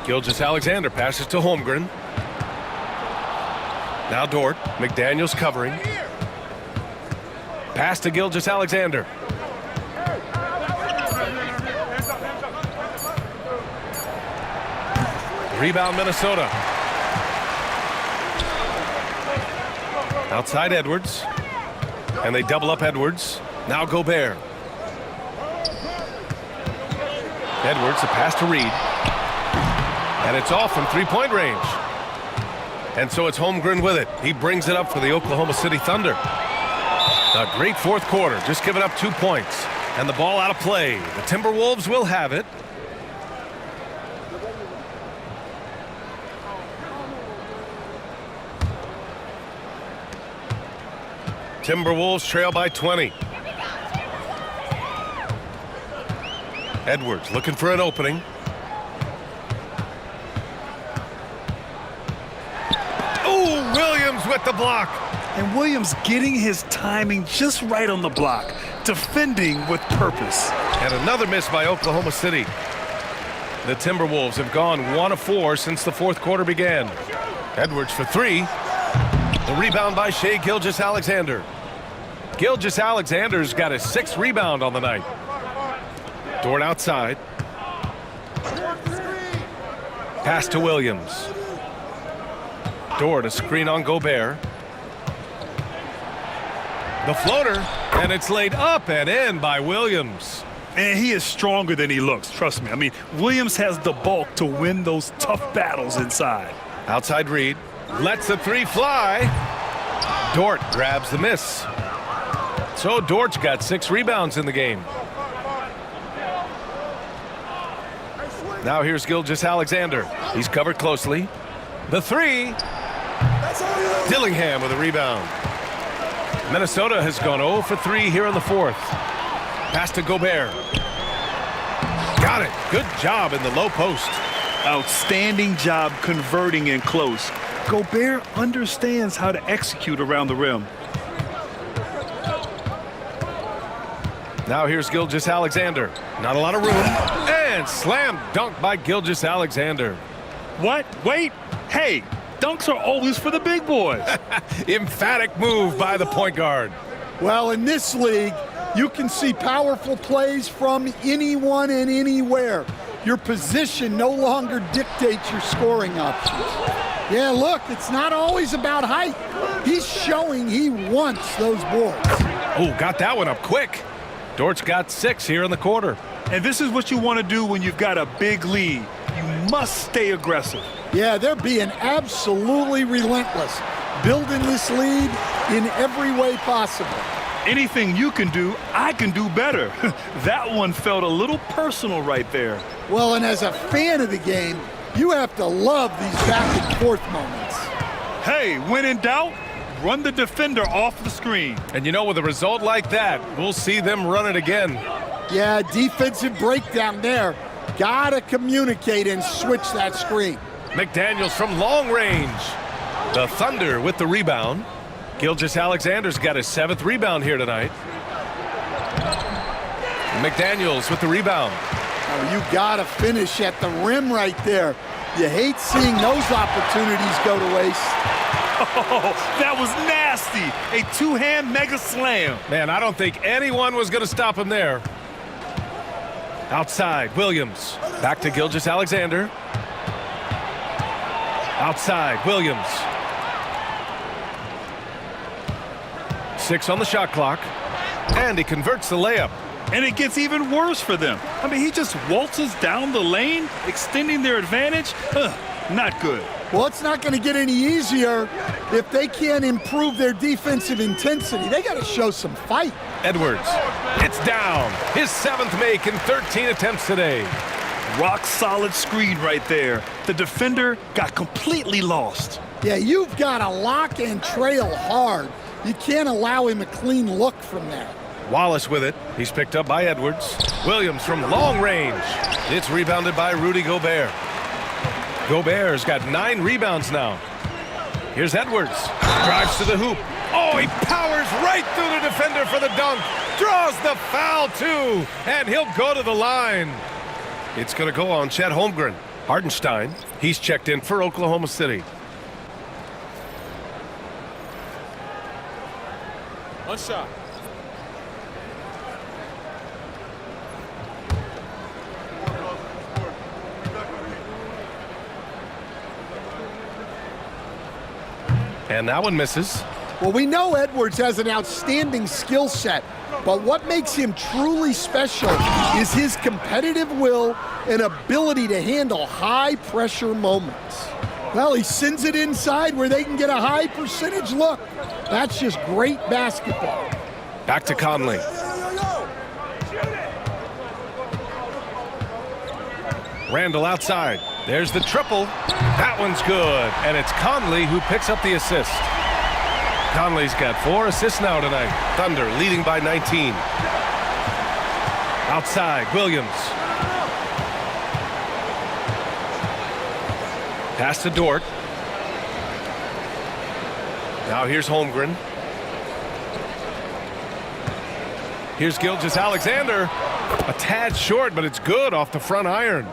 Gilgeous-Alexander passes to Holmgren. Now Dort. McDaniels covering. Pass to Gilgeous-Alexander. Rebound Minnesota. Outside Edwards. And they double up Edwards. Now Gobert. Edwards, a pass to Reid. And it's off from three-point range. And so it's Holmgren with it. He brings it up for the Oklahoma City Thunder. A great fourth quarter, just giving up 2 points. And the ball out of play. The Timberwolves will have it. Timberwolves trail by 20. Edwards looking for an opening. Oh, Williams with the block. And Williams getting his timing just right on the block. Defending with purpose. And another miss by Oklahoma City. The Timberwolves have gone 1 of 4 since the fourth quarter began. Edwards for 3. The rebound by Shai Gilgeous-Alexander. Gilgeous-Alexander's got his 6th rebound on the night. Dort outside. Pass to Williams. Dort, a screen on Gobert. The floater, and it's laid up and in by Williams. And he is stronger than he looks, trust me. I mean, Williams has the bulk to win those tough battles inside. Outside Reid. Lets the 3 fly. Dort grabs the miss. So Dort's got 6 rebounds in the game. Now here's Gilgeous-Alexander. He's covered closely. The 3. Dillingham with a rebound. Minnesota has gone 0 for 3 here in the fourth. Pass to Gobert. Got it. Good job in the low post. Outstanding job converting in close. Gobert understands how to execute around the rim. Now here's Gilgeous-Alexander. Not a lot of room. And slam dunk by Gilgeous-Alexander. What? Wait. Hey, dunks are always for the big boys. Emphatic move by the point guard. Well, in this league, you can see powerful plays from anyone and anywhere. Your position no longer dictates your scoring options. Yeah, look, it's not always about height. He's showing he wants those boards. Oh, got that one up quick. Dort's got 6 here in the quarter. And this is what you want to do when you've got a big lead. You must stay aggressive. Yeah, they're being absolutely relentless, building this lead in every way possible. Anything you can do, I can do better. That one felt a little personal right there. Well, and as a fan of the game, you have to love these back and forth moments. Hey, when in doubt, run the defender off the screen. And you know, with a result like that, we'll see them run it again. Yeah, defensive breakdown there. Gotta communicate and switch that screen. McDaniels from long range. The Thunder with the rebound. Gilgeous-Alexander's got his 7th rebound here tonight. McDaniels with the rebound. Oh, you gotta finish at the rim right there. You hate seeing those opportunities go to waste. Oh, that was nasty. A two-hand mega slam. Man, I don't think anyone was going to stop him there. Outside, Williams. Back to Gilgeous-Alexander. Outside, Williams. 6 on the shot clock. And he converts the layup. And it gets even worse for them. I mean, he just waltzes down the lane, extending their advantage. Not good. Well, it's not going to get any easier if they can't improve their defensive intensity. They got to show some fight. Edwards. It's down. His 7th make in 13 attempts today. Rock solid screen right there. The defender got completely lost. Yeah, you've got to lock and trail hard. You can't allow him a clean look from there. Wallace with it. He's picked up by Edwards. Williams from long range. It's rebounded by Rudy Gobert. Gobert's got 9 rebounds now. Here's Edwards. Drives to the hoop. Oh, he powers right through the defender for the dunk. Draws the foul, too. And he'll go to the line. It's going to go on Chet Holmgren. Hartenstein, he's checked in for Oklahoma City. One shot. And that one misses. Well, we know Edwards has an outstanding skill set, but what makes him truly special is his competitive will and ability to handle high-pressure moments. Well, he sends it inside where they can get a high percentage look. That's just great basketball. Back to Conley. Randall outside. There's the triple. That one's good. And it's Conley who picks up the assist. Conley's got 4 assists now tonight. Thunder leading by 19. Outside, Williams. Pass to Dort. Now here's Holmgren. Here's Gilgeous-Alexander. A tad short, but it's good off the front iron.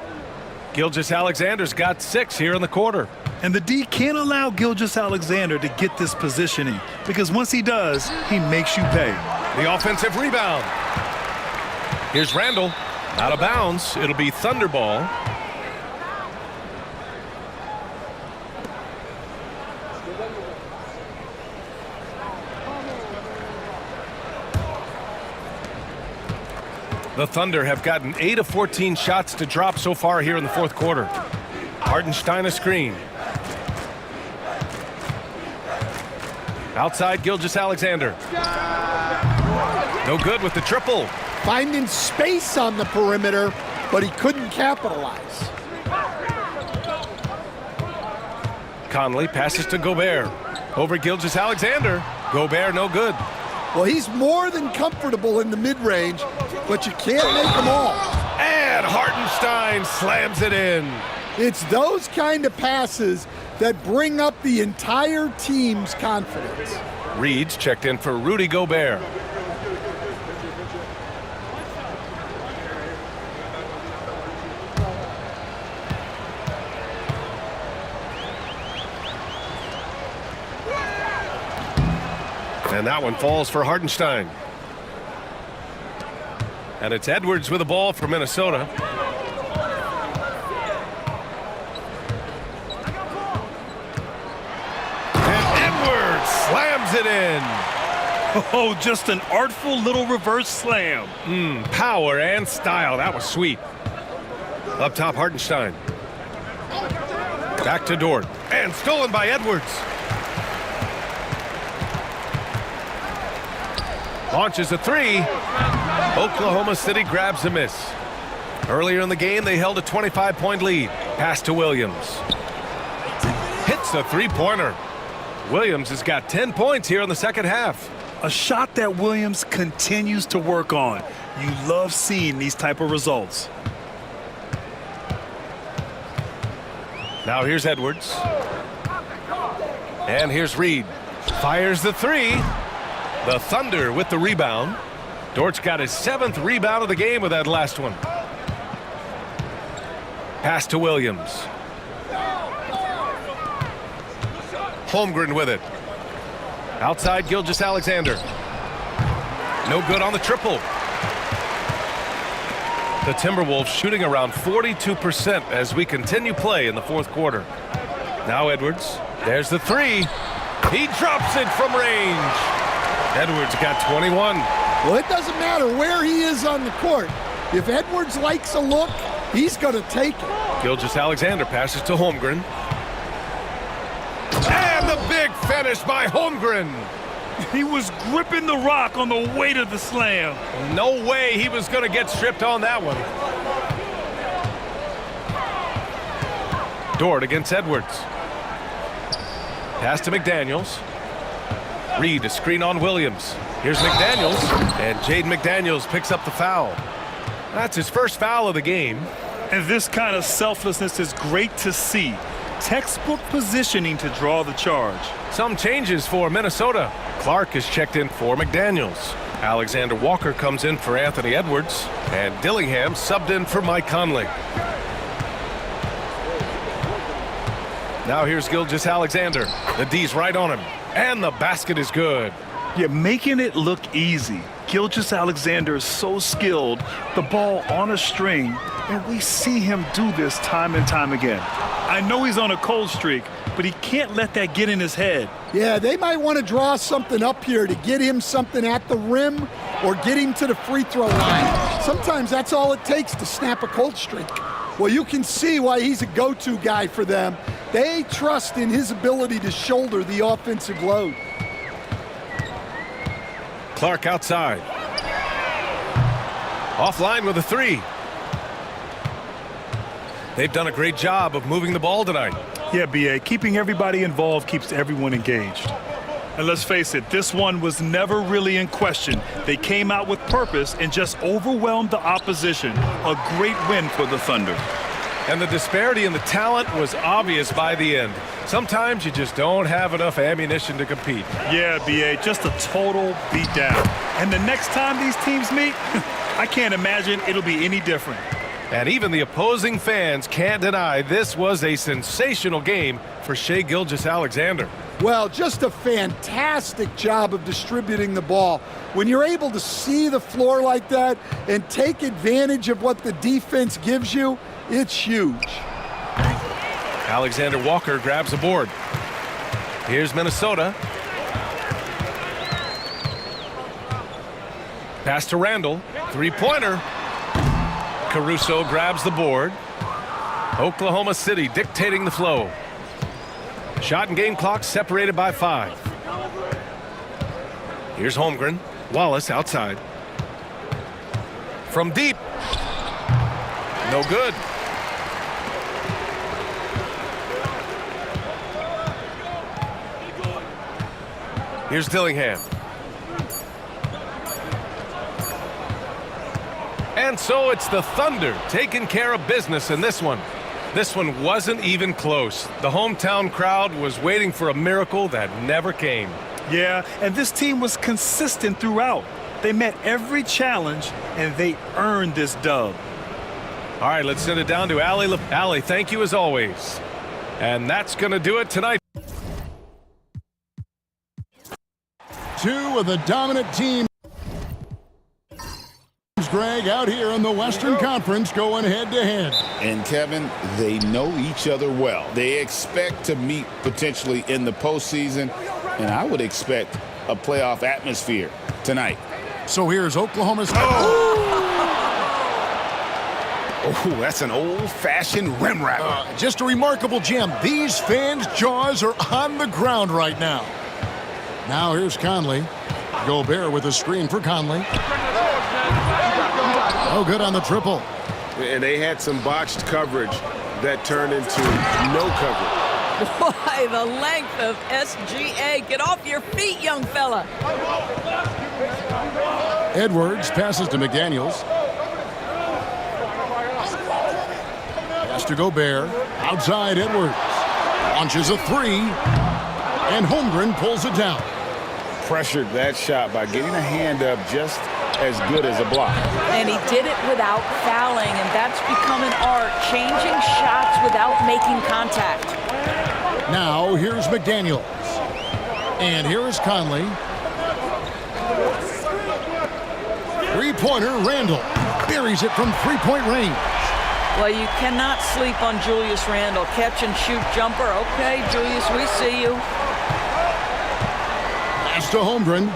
Gilgeous-Alexander's got 6 here in the quarter. And the D can't allow Gilgeous-Alexander to get this positioning, because once he does, he makes you pay. The offensive rebound. Here's Randall. Out of bounds. It'll be Thunder ball. The Thunder have gotten 8 of 14 shots to drop so far here in the fourth quarter. Hartenstein a screen. Outside Gilgeous-Alexander. No good with the triple. Finding space on the perimeter, but he couldn't capitalize. Conley passes to Gobert. Over Gilgeous-Alexander. Gobert no good. Well, he's more than comfortable in the mid-range, but you can't make them all. And Hartenstein slams it in. It's those kind of passes that bring up the entire team's confidence. Reed's checked in for Rudy Gobert. And that one falls for Hartenstein. And it's Edwards with the ball for Minnesota. And Edwards slams it in. Oh, just an artful little reverse slam. Power and style. That was sweet. Up top, Hartenstein. Back to Dort. And stolen by Edwards. Launches a three. Oklahoma City grabs a miss. Earlier in the game, they held a 25-point lead. Pass to Williams. Hits a three-pointer. Williams has got 10 points here in the second half. A shot that Williams continues to work on. You love seeing these type of results. Now here's Edwards. And here's Reed. Fires the three. The Thunder with the rebound. Dort's got his 7th rebound of the game with that last one. Pass to Williams. Holmgren with it. Outside Gilgeous-Alexander. No good on the triple. The Timberwolves shooting around 42% as we continue play in the fourth quarter. Now Edwards. There's the three. He drops it from range. Edwards got 21. Well, it doesn't matter where he is on the court. If Edwards likes a look, he's going to take it. Gilgeous-Alexander passes to Holmgren. And the big finish by Holmgren. He was gripping the rock on the weight of the slam. No way he was going to get stripped on that one. Dort against Edwards. Pass to McDaniels. Reed, a screen on Williams. Here's McDaniels, and Jaden McDaniels picks up the foul. That's his first foul of the game. And this kind of selflessness is great to see. Textbook positioning to draw the charge. Some changes for Minnesota. Clark is checked in for McDaniels. Alexander Walker comes in for Anthony Edwards, and Dillingham subbed in for Mike Conley. Now here's Gilgeous-Alexander. The D's right on him, and the basket is good. Yeah, making it look easy. Gilgeous-Alexander is so skilled, the ball on a string, and we see him do this time and time again. I know he's on a cold streak, but he can't let that get in his head. Yeah, they might want to draw something up here to get him something at the rim or get him to the free throw line. Sometimes that's all it takes to snap a cold streak. Well, you can see why he's a go-to guy for them. They trust in his ability to shoulder the offensive load. Clark outside. Offline with a three. They've done a great job of moving the ball tonight. Yeah, B.A., keeping everybody involved keeps everyone engaged. And let's face it, this one was never really in question. They came out with purpose and just overwhelmed the opposition. A great win for the Thunder. And the disparity in the talent was obvious by the end. Sometimes you just don't have enough ammunition to compete. Yeah, B.A., just a total beatdown. And the next time these teams meet, I can't imagine it'll be any different. And even the opposing fans can't deny this was a sensational game for Shai Gilgeous-Alexander. Well, just a fantastic job of distributing the ball. When you're able to see the floor like that and take advantage of what the defense gives you, it's huge. Alexander Walker grabs a board. Here's Minnesota. Pass to Randall. Three-pointer. Caruso grabs the board. Oklahoma City dictating the flow. Shot and game clock separated by 5. Here's Holmgren. Wallace outside. From deep. No good. Here's Dillingham. And so it's the Thunder taking care of business in this one. This one wasn't even close. The hometown crowd was waiting for a miracle that never came. Yeah, and this team was consistent throughout. They met every challenge, and they earned this dub. All right, let's send it down to Allie. Allie, thank you as always. And that's going to do it tonight. Two of the dominant teams, Greg, out here in the Western Conference going head-to-head. And, Kevin, they know each other well. They expect to meet potentially in the postseason, and I would expect a playoff atmosphere tonight. So here's Oklahoma's... Oh, that's an old-fashioned rim wrapper. Just a remarkable gem. These fans' jaws are on the ground right now. Now here's Conley. Gobert with a screen for Conley. Oh, good on the triple. And they had some botched coverage that turned into no coverage. Boy, the length of SGA. Get off your feet, young fella. Edwards passes to McDaniels. Pass to Gobert. Outside Edwards. Launches a three. And Holmgren pulls it down. Pressured that shot by getting a hand up just as good as a block. And he did it without fouling, and that's become an art, changing shots without making contact. Now here's McDaniels. And here is Conley. Three-pointer, Randall. Buries it from three-point range. Well, you cannot sleep on Julius Randle. Catch and shoot jumper. Okay, Julius, we see you. Pass to Holmgren.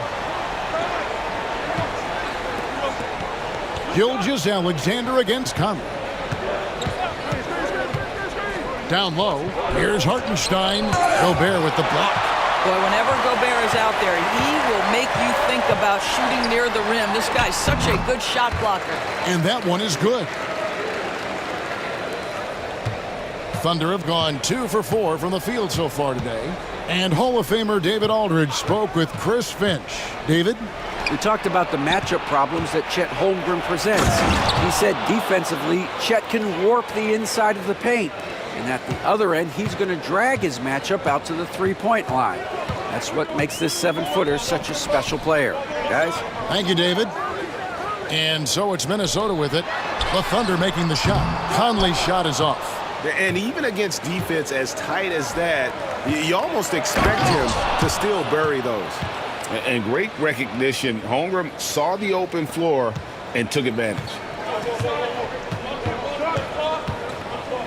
Gilgeous Alexander against Conley. Down low. Here's Hartenstein. Gobert with the block. Boy, whenever Gobert is out there, he will make you think about shooting near the rim. This guy's such a good shot blocker. And that one is good. Thunder have gone 2 for 4 from the field so far today. And Hall of Famer David Aldridge spoke with Chris Finch. David? We talked about the matchup problems that Chet Holmgren presents. He said defensively, Chet can warp the inside of the paint. And at the other end, he's going to drag his matchup out to the three-point line. That's what makes this 7-footer such a special player. Guys? Thank you, David. And so it's Minnesota with it. The Thunder making the shot. Conley's shot is off. And even against defense as tight as that, you almost expect him to still bury those. And great recognition. Holmgren saw the open floor and took advantage.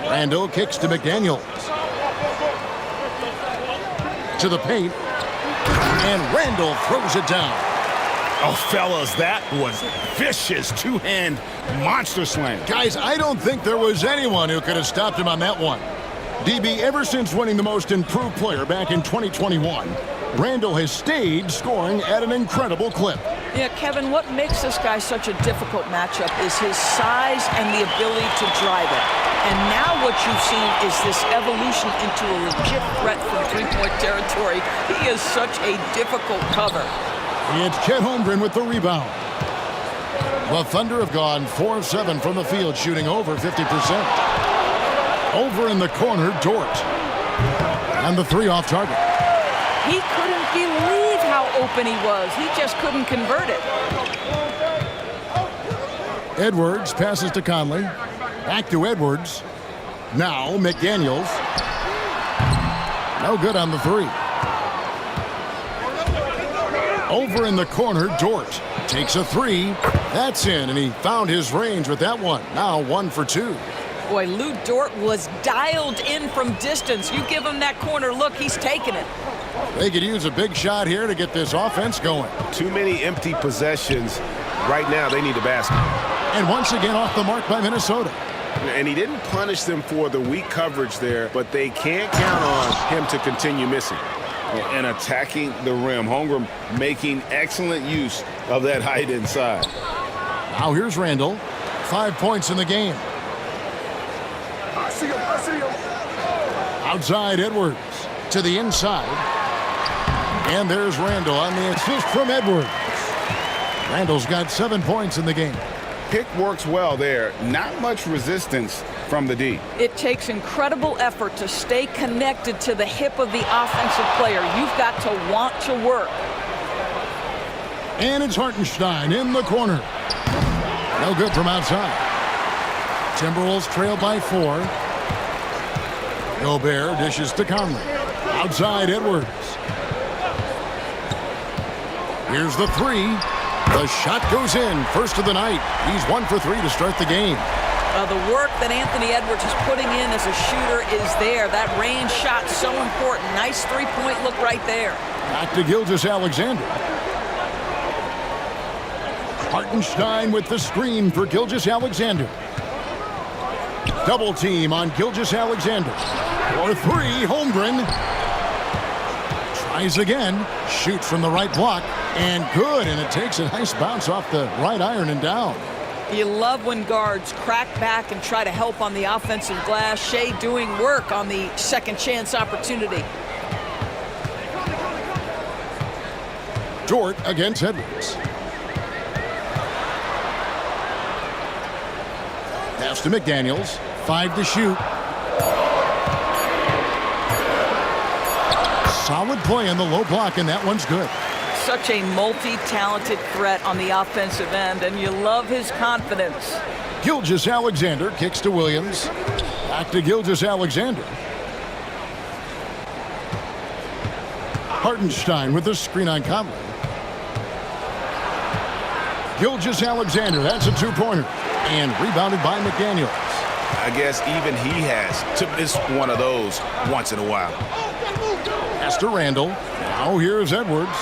Randall kicks to McDaniels. To the paint. And Randall throws it down. Oh, fellas, that was vicious two-hand monster slam. Guys, I don't think there was anyone who could have stopped him on that one. DB, ever since winning the Most Improved Player back in 2021, Randall has stayed scoring at an incredible clip. Yeah, Kevin, what makes this guy such a difficult matchup is his size and the ability to drive it. And now what you've seen is this evolution into a legit threat from three-point territory. He is such a difficult cover. It's Chet Holmgren with the rebound. The Thunder have gone 4 of 7 from the field, shooting over 50%. Over in the corner, Dort. And the three off target. He couldn't believe how open he was. He just couldn't convert it. Edwards passes to Conley. Back to Edwards. Now McDaniels. No good on the three. Over in the corner, Dort takes a three. That's in, and he found his range with that one. Now 1 for 2. Boy, Lou Dort was dialed in from distance. You give him that corner look, he's taking it. They could use a big shot here to get this offense going. Too many empty possessions. Right now, they need a basket. And once again off the mark by Minnesota. And he didn't punish them for the weak coverage there, but they can't count on him to continue missing. And attacking the rim. Holmgren making excellent use of that height inside. Now here's Randall. 5 points in the game. I see him. Outside Edwards to the inside. And there's Randall on the assist from Edwards. Randall's got 7 points in the game. pick works well there. Not much resistance from the D. It takes incredible effort to stay connected to the hip of the offensive player. You've got to want to work. And it's Hartenstein in the corner. No good from outside. Timberwolves trail by 4. Gobert dishes to Conley. Outside Edwards. Here's the 3. The shot goes in. First of the night. He's 1 for 3 to start the game. The work that Anthony Edwards is putting in as a shooter is there. That range shot so important. Nice three-point look right there. Back to Gilgeous-Alexander. Hartenstein with the screen for Gilgeous-Alexander. Double team on Gilgeous-Alexander. For 3, Holmgren. Tries again. Shoots from the right block. And good. And it takes a nice bounce off the right iron and down. You love when guards crack back and try to help on the offensive glass. Shea doing work on the second chance opportunity. Dort against Edwards. Pass to McDaniels. 5 to shoot. Solid play in the low block, and that one's good. Such a multi-talented threat on the offensive end, and you love his confidence. Gilgeous-Alexander kicks to Williams. Back to Gilgeous-Alexander. Hartenstein with the screen on Conley. Gilgeous-Alexander, that's a 2-pointer. And rebounded by McDaniels. I guess even he has to miss one of those once in a while. Pass to Randall. Now here's Edwards.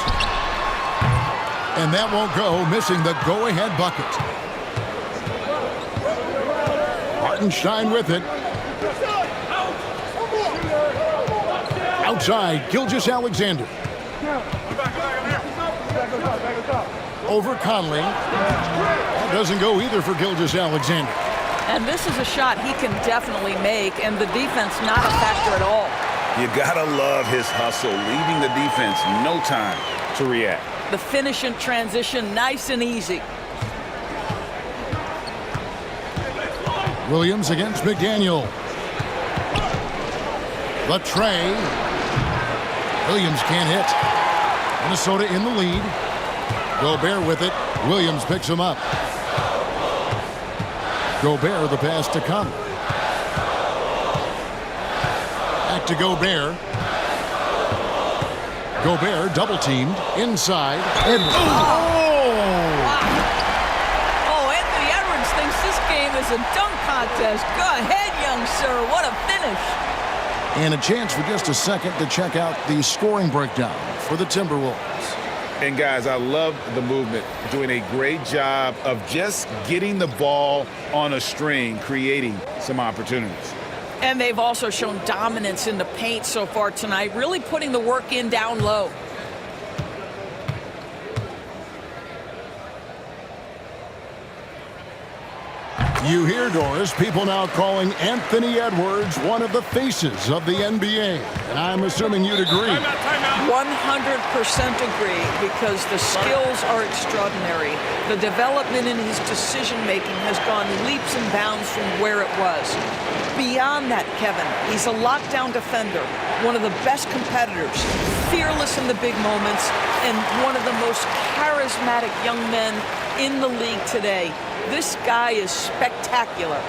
And that won't go, missing the go-ahead bucket. Hartenstein with it. Outside, Gilgeous-Alexander. Over Conley. That doesn't go either for Gilgeous-Alexander. And this is a shot he can definitely make, and the defense not a factor at all. You gotta love his hustle, leaving the defense no time to react. The finish in transition, nice and easy. Williams against McDaniel. The tray. Williams can't hit. Minnesota in the lead. Gobert with it. Williams picks him up. Gobert the pass to Conley. Back to Gobert. Gobert double teamed inside. Edwards. Oh, Anthony Edwards thinks this game is a dunk contest. Go ahead, young sir. What a finish. And a chance for just a second to check out the scoring breakdown for the Timberwolves. And guys, I love the movement, doing a great job of just getting the ball on a string, creating some opportunities. And they've also shown dominance in the paint so far tonight, really putting the work in down low. You hear, Doris, people now calling Anthony Edwards one of the faces of the NBA. And I'm assuming you'd agree. 100% agree, because the skills are extraordinary. The development in his decision-making has gone leaps and bounds from where it was. Beyond that, Kevin, he's a lockdown defender, one of the best competitors, fearless in the big moments, and one of the most charismatic young men in the league today. This guy is spectacular.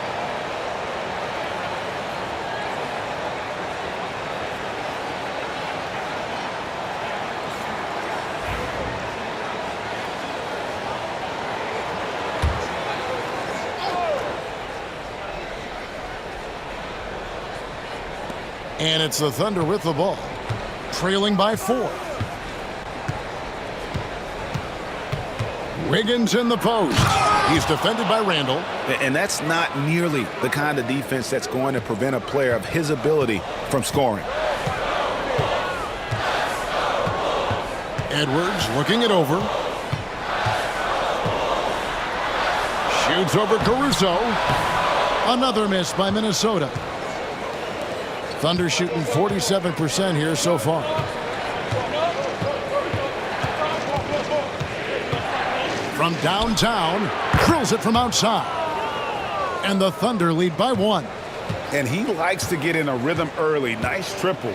And it's the Thunder with the ball, trailing by 4. Wiggins in the post. He's defended by Randall. And that's not nearly the kind of defense that's going to prevent a player of his ability from scoring. Edwards looking it over. Shoots over Caruso. Another miss by Minnesota. Thunder shooting 47% here so far. From downtown, Drills it from outside. And the Thunder lead by 1. And he likes to get in a rhythm early. Nice triple.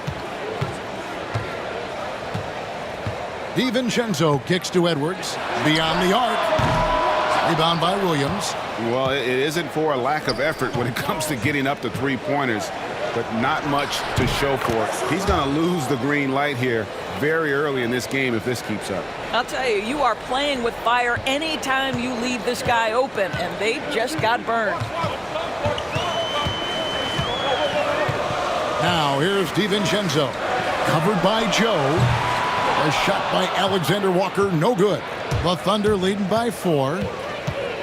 DiVincenzo kicks to Edwards. Beyond the arc. Rebound by Williams. Well, it isn't for a lack of effort when it comes to getting up to three-pointers, but not much to show for it. He's going to lose the green light here very early in this game if this keeps up. I'll tell you, you are playing with fire anytime you leave this guy open, and they just got burned. Now here's DiVincenzo. Covered by Joe. A shot by Alexander Walker, no good. The Thunder leading by 4.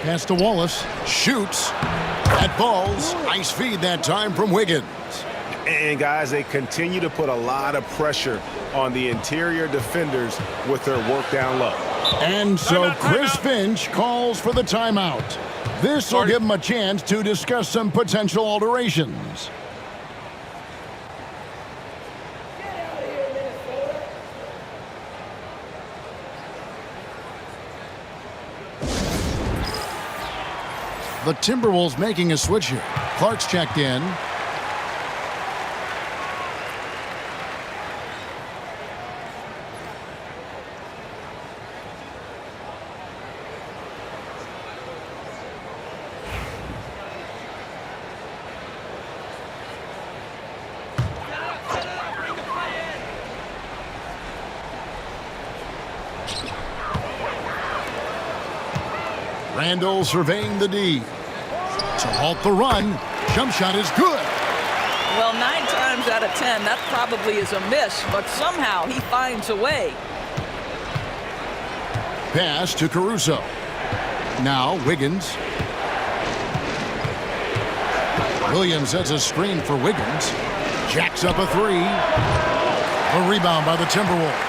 Pass to Wallace. Shoots. That falls. Nice feed that time from Wiggins. And guys, they continue to put a lot of pressure on the interior defenders with their work down low. And so Chris Finch calls for the timeout. This will give him a chance to discuss some potential alterations. The Timberwolves making a switch here. Clark's checked in. Randall surveying the D. To halt the run. Jump shot is good. Well, 9 times out of 10, that probably is a miss, but somehow he finds a way. Pass to Caruso. Now Wiggins. Williams sets a screen for Wiggins. Jacks up a 3. A rebound by the Timberwolves.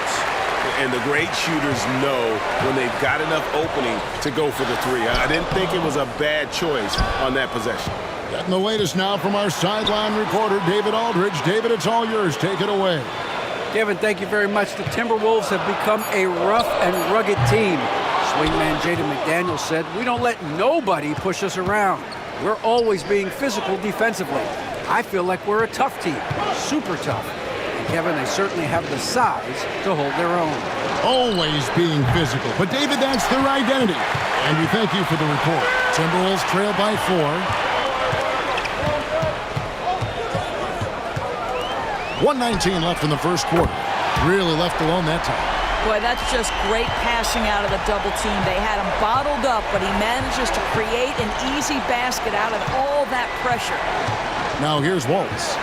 And the great shooters know when they've got enough opening to go for the 3. I didn't think it was a bad choice on that possession. Getting the latest now from our sideline reporter, David Aldridge. David, it's all yours. Take it away. Kevin, thank you very much. The Timberwolves have become a rough and rugged team. Swingman Jaden McDaniels said, "We don't let nobody push us around. We're always being physical defensively. I feel like we're a tough team, super tough." Kevin, they certainly have the size to hold their own. Always being physical. But, David, that's their identity. And we thank you for the report. Timberwolves trail by 4. 1:19 left in the first quarter. Really left alone that time. Boy, that's just great passing out of the double team. They had him bottled up, but he manages to create an easy basket out of all that pressure. Now here's Wallace.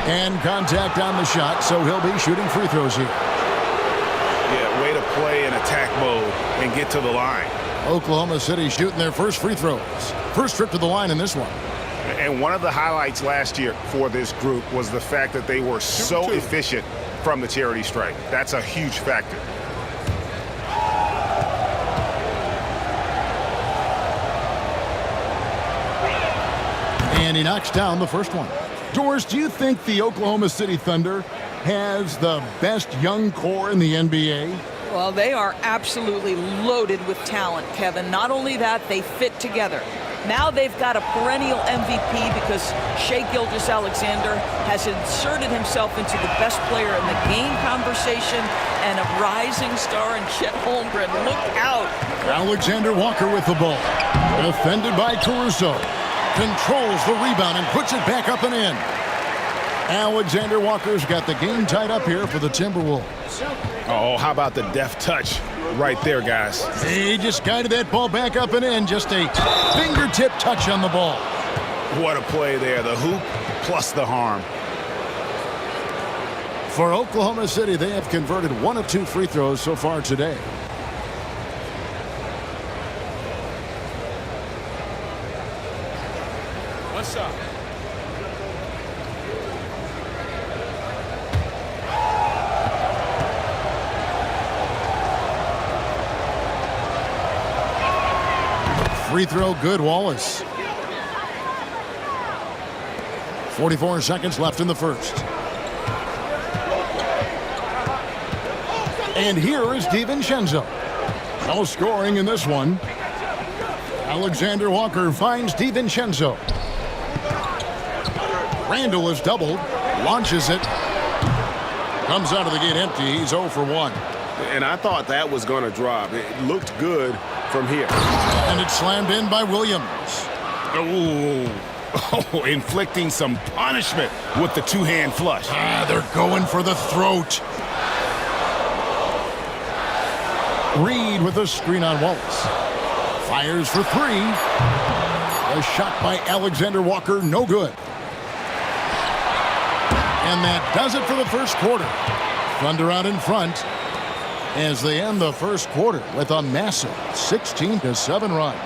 And contact on the shot, so he'll be shooting free throws here. Yeah, way to play in attack mode and get to the line. Oklahoma City shooting their first free throws. First trip to the line in this one. And one of the highlights last year for this group was the fact that they were so efficient from the charity stripe. That's a huge factor. And he knocks down the first one. Doris, do you think the Oklahoma City Thunder has the best young core in the NBA? Well, they are absolutely loaded with talent, Kevin. Not only that, they fit together. Now they've got a perennial MVP because Shai Gilgeous-Alexander has inserted himself into the best player in the game conversation and a rising star in Chet Holmgren. Look out. Alexander Walker with the ball. Defended by Caruso. Controls the rebound and puts it back up and in. Alexander Walker's got the game tied up here for the Timberwolves. Oh, how about the deft touch right there, guys? He just guided that ball back up and in. Just a fingertip touch on the ball. What a play there. The hoop plus the harm. For Oklahoma City, they have converted 1 of 2 free throws so far today. One shot. Free throw good, Wallace. 44 seconds left in the first. And here is DiVincenzo. No scoring in this one. Alexander Walker finds DiVincenzo. Randall is doubled, launches it. Comes out of the gate empty. He's 0 for 1. And I thought that was going to drop. It looked good from here. And it's slammed in by Williams. Oh, inflicting some punishment with the two-hand flush. They're going for the throat. Reed with a screen on Wallace. Fires for 3. A shot by Alexander Walker, no good. And that does it for the first quarter. Thunder out in front as they end the first quarter with a massive 16-7 run.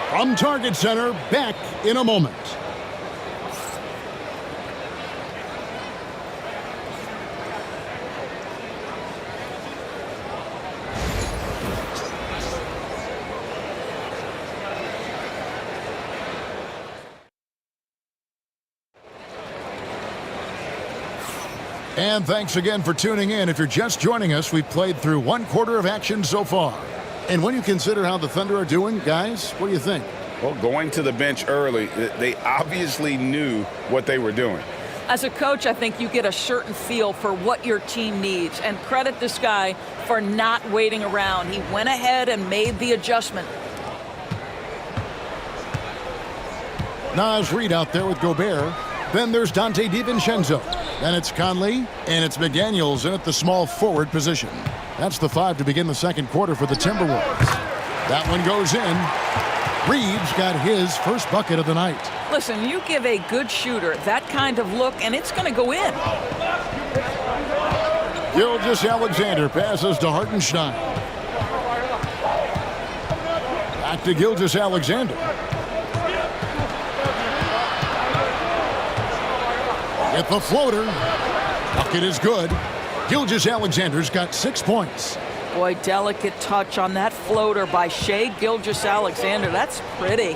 From Target Center, back in a moment. And thanks again for tuning in. If you're just joining us, we've played through one quarter of action so far. And when you consider how the Thunder are doing, guys, what do you think? Well, going to the bench early, they obviously knew what they were doing. As a coach, I think you get a certain feel for what your team needs. And credit this guy for not waiting around. He went ahead and made the adjustment. Naz Reid out there with Gobert. Then there's Dante DiVincenzo. Then it's Conley, and it's McDaniels in at the small forward position. That's the 5 to begin the second quarter for the Timberwolves. That one goes in. Reed's got his first bucket of the night. Listen, you give a good shooter that kind of look, and it's going to go in. Gilgeous-Alexander passes to Hartenstein. Back to Gilgeous-Alexander. With the floater. Bucket is good. Gilgeous-Alexander's got 6 points. Boy, delicate touch on that floater by Shai Gilgeous-Alexander. That's pretty.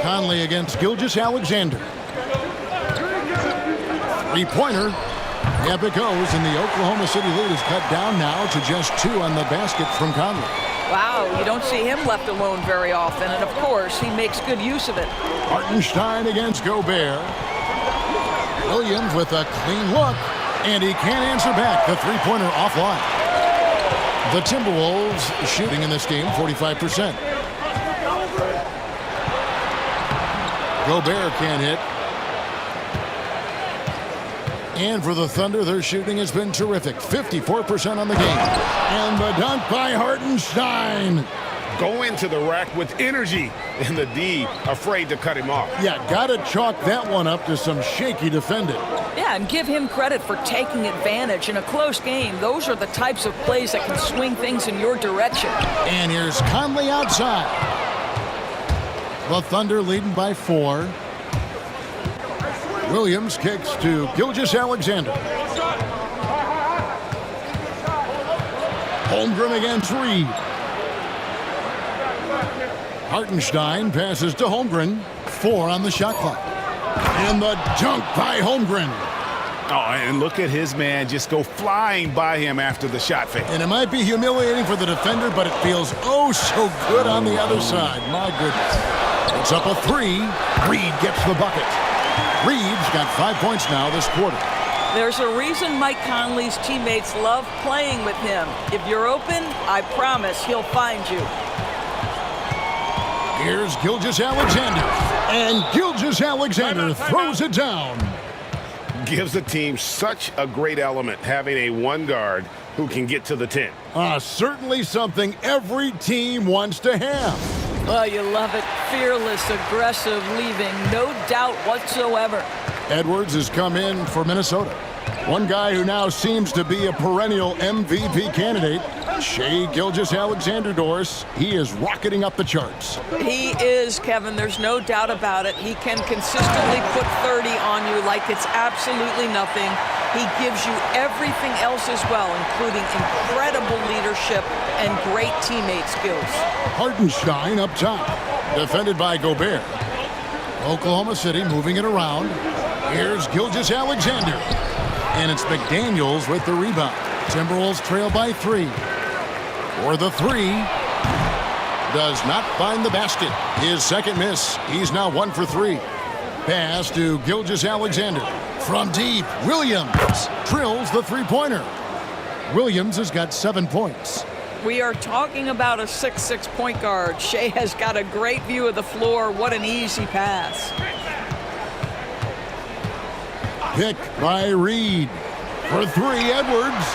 Conley against Gilgeous-Alexander. Three-pointer. Yep, it goes, and the Oklahoma City lead is cut down now to just 2 on the basket from Conley. Wow, you don't see him left alone very often, and of course, he makes good use of it. Hartenstein against Gobert. Williams with a clean look, and he can't answer back. The three-pointer offline. The Timberwolves shooting in this game 45%. Gobert can't hit. And for the Thunder, their shooting has been terrific. 54% on the game. And the dunk by Hartenstein. Go into the rack with energy, and the D afraid to cut him off. Yeah, gotta chalk that one up to some shaky defending. Yeah, and give him credit for taking advantage in a close game. Those are the types of plays that can swing things in your direction. And here's Conley outside. The Thunder leading by 4. Williams kicks to Gilgeous-Alexander. Holmgren against Reed. Hartenstein passes to Holmgren. 4 on the shot clock. And the dunk by Holmgren. Oh, and look at his man just go flying by him after the shot fake. And it might be humiliating for the defender, but it feels oh so good on the other side. My goodness. It's up a 3. Reed gets the bucket. Reed's got 5 points now this quarter. There's a reason Mike Conley's teammates love playing with him. If you're open, I promise he'll find you. Here's Gilgeous-Alexander. And Gilgeous-Alexander throws it down. Gives the team such a great element having a one guard who can get to the 10. Certainly something every team wants to have. Oh, you love it. Fearless, aggressive, leaving. No doubt whatsoever. Edwards has come in for Minnesota. One guy who now seems to be a perennial MVP candidate, Shai Gilgeous-Alexander, Doris. He is rocketing up the charts. He is, Kevin. There's no doubt about it. He can consistently put 30 on you like it's absolutely nothing. He gives you everything else as well, including incredible leadership and great teammate skills. Hartenstein up top, defended by Gobert. Oklahoma City moving it around. Here's Gilgeous-Alexander. And it's McDaniels with the rebound. Timberwolves trail by 3. For the 3, does not find the basket. His second miss. He's now 1 for 3. Pass to Gilgeous-Alexander. From deep, Williams drills the three-pointer. Williams has got 7 points. We are talking about a 6'6" point guard. Shea has got a great view of the floor. What an easy pass. Pick by Reed. For 3, Edwards.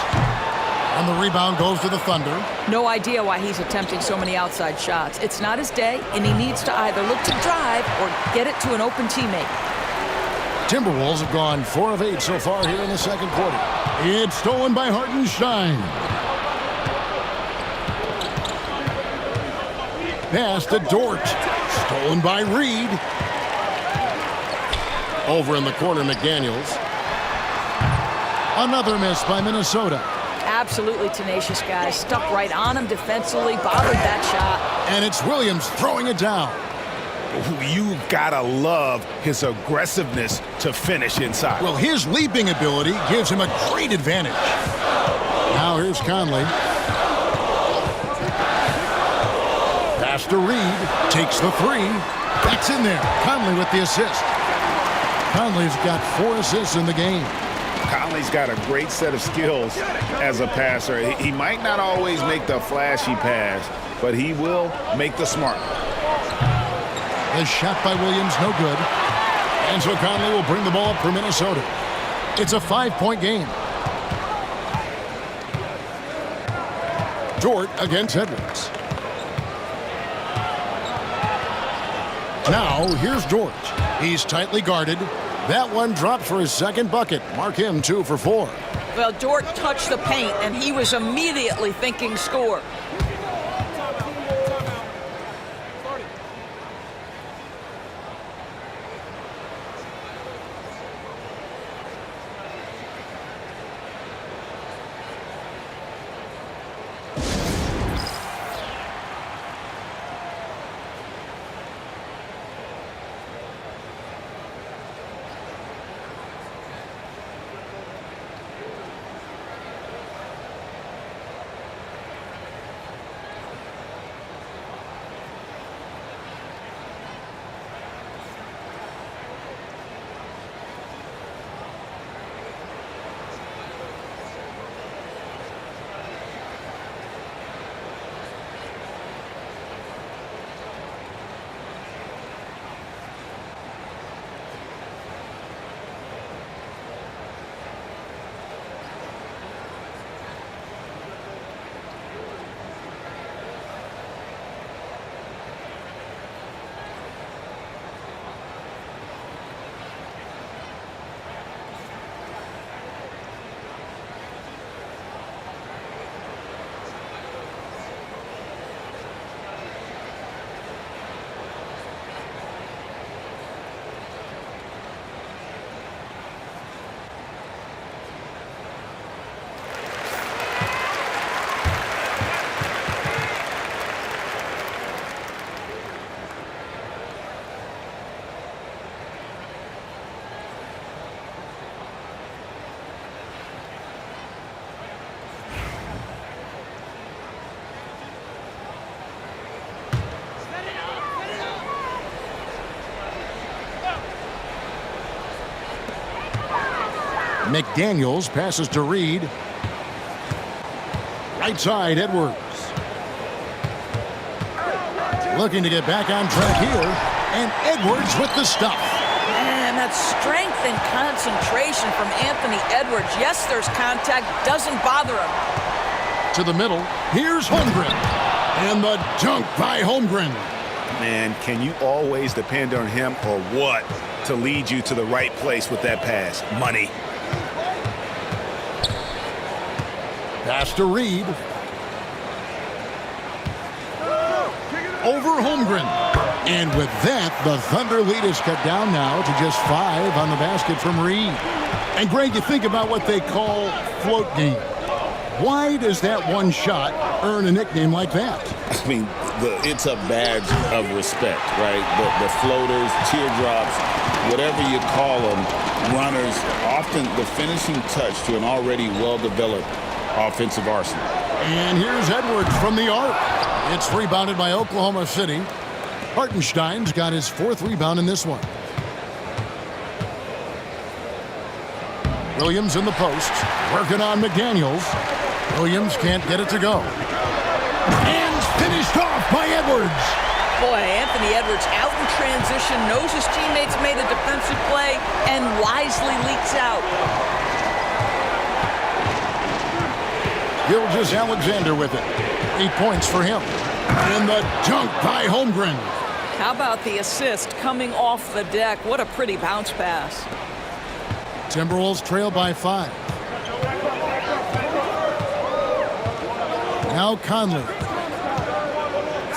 And the rebound goes to the Thunder. No idea why he's attempting so many outside shots. It's not his day, and he needs to either look to drive or get it to an open teammate. Timberwolves have gone 4 of 8 so far here in the second quarter. It's stolen by Hartenstein. Pass to Dort. Stolen by Reed. Over in the corner, McDaniels. Another miss by Minnesota. Absolutely tenacious, guys. Stuck right on him defensively, bothered that shot. And it's Williams throwing it down. You gotta love his aggressiveness to finish inside. Well, his leaping ability gives him a great advantage. Now here's Conley. Pass to Reed. Takes the 3. That's in there. Conley with the assist. Conley's got 4 assists in the game. Conley's got a great set of skills as a passer. He might not always make the flashy pass, but he will make the smart. The shot by Williams, no good. And so Conley will bring the ball up for Minnesota. It's a 5-point game. Dort against Edwards. Now, here's Dort. He's tightly guarded. That one dropped for his second bucket. Mark him 2 for 4. Well, Dort touched the paint, and he was immediately thinking score. McDaniels passes to Reed. Right side, Edwards. Looking to get back on track here. And Edwards with the stuff. Man, that strength and concentration from Anthony Edwards. Yes, there's contact. Doesn't bother him. To the middle. Here's Holmgren. And the dunk by Holmgren. Man, can you always depend on him or what to lead you to the right place with that pass? Money. Pass to Reed. Over Holmgren. And with that, the Thunder lead is cut down now to just 5 on the basket from Reed. And Greg, you think about what they call float game. Why does that one shot earn a nickname like that? I mean, it's a badge of respect, right? The floaters, teardrops, whatever you call them, runners, often the finishing touch to an already well-developed offensive arsenal. And here's Edwards from the arc. It's rebounded by Oklahoma City. Hartenstein's got his 4th rebound in this one. Williams in the post, working on McDaniels. Williams can't get it to go. And finished off by Edwards. Boy, Anthony Edwards out in transition, knows his teammates made a defensive play, and wisely leaks out. Gilgeous-Alexander with it. 8 points for him. And the dunk by Holmgren. How about the assist coming off the deck? What a pretty bounce pass. Timberwolves trail by 5. Now Conley.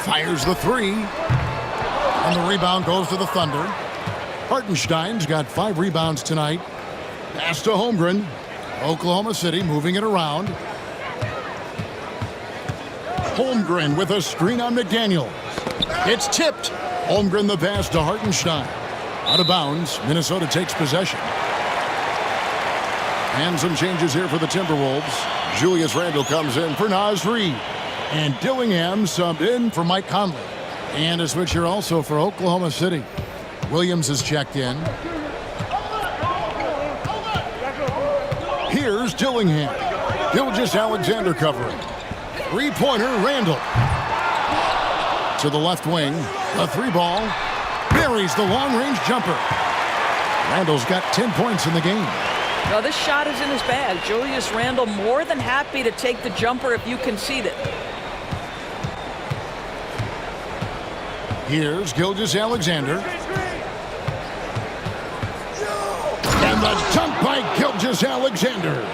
Fires the 3. And the rebound goes to the Thunder. Hartenstein's got 5 rebounds tonight. Pass to Holmgren. Oklahoma City moving it around. Holmgren with a screen on McDaniels. It's tipped. Holmgren the pass to Hartenstein. Out of bounds. Minnesota takes possession. And some changes here for the Timberwolves. Julius Randle comes in for Naz Reid. And Dillingham subbed in for Mike Conley. And a switch here also for Oklahoma City. Williams is checked in. Here's Dillingham. Gilgeous-Alexander covering. 3-pointer Randle. To the left wing. A 3-ball. Buries the long-range jumper. Randle's got 10 points in the game. Now this shot is in his bag. Julius Randle more than happy to take the jumper if you concede it. Here's Gilgeous-Alexander. And the dunk by Gilgeous-Alexander.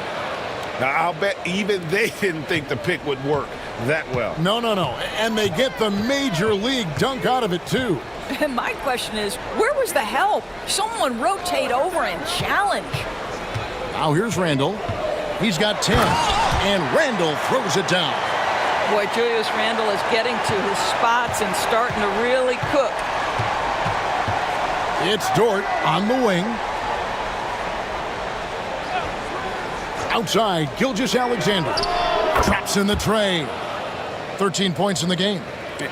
Now, I'll bet even they didn't think the pick would work that well. No. And they get the major league dunk out of it, too. And my question is, where was the help? Someone rotate over and challenge. Now here's Randle. He's got 10. And Randle throws it down. Boy, Julius Randle is getting to his spots and starting to really cook. It's Dort on the wing. Outside, Gilgeous-Alexander. Traps in the tray. 13 points in the game.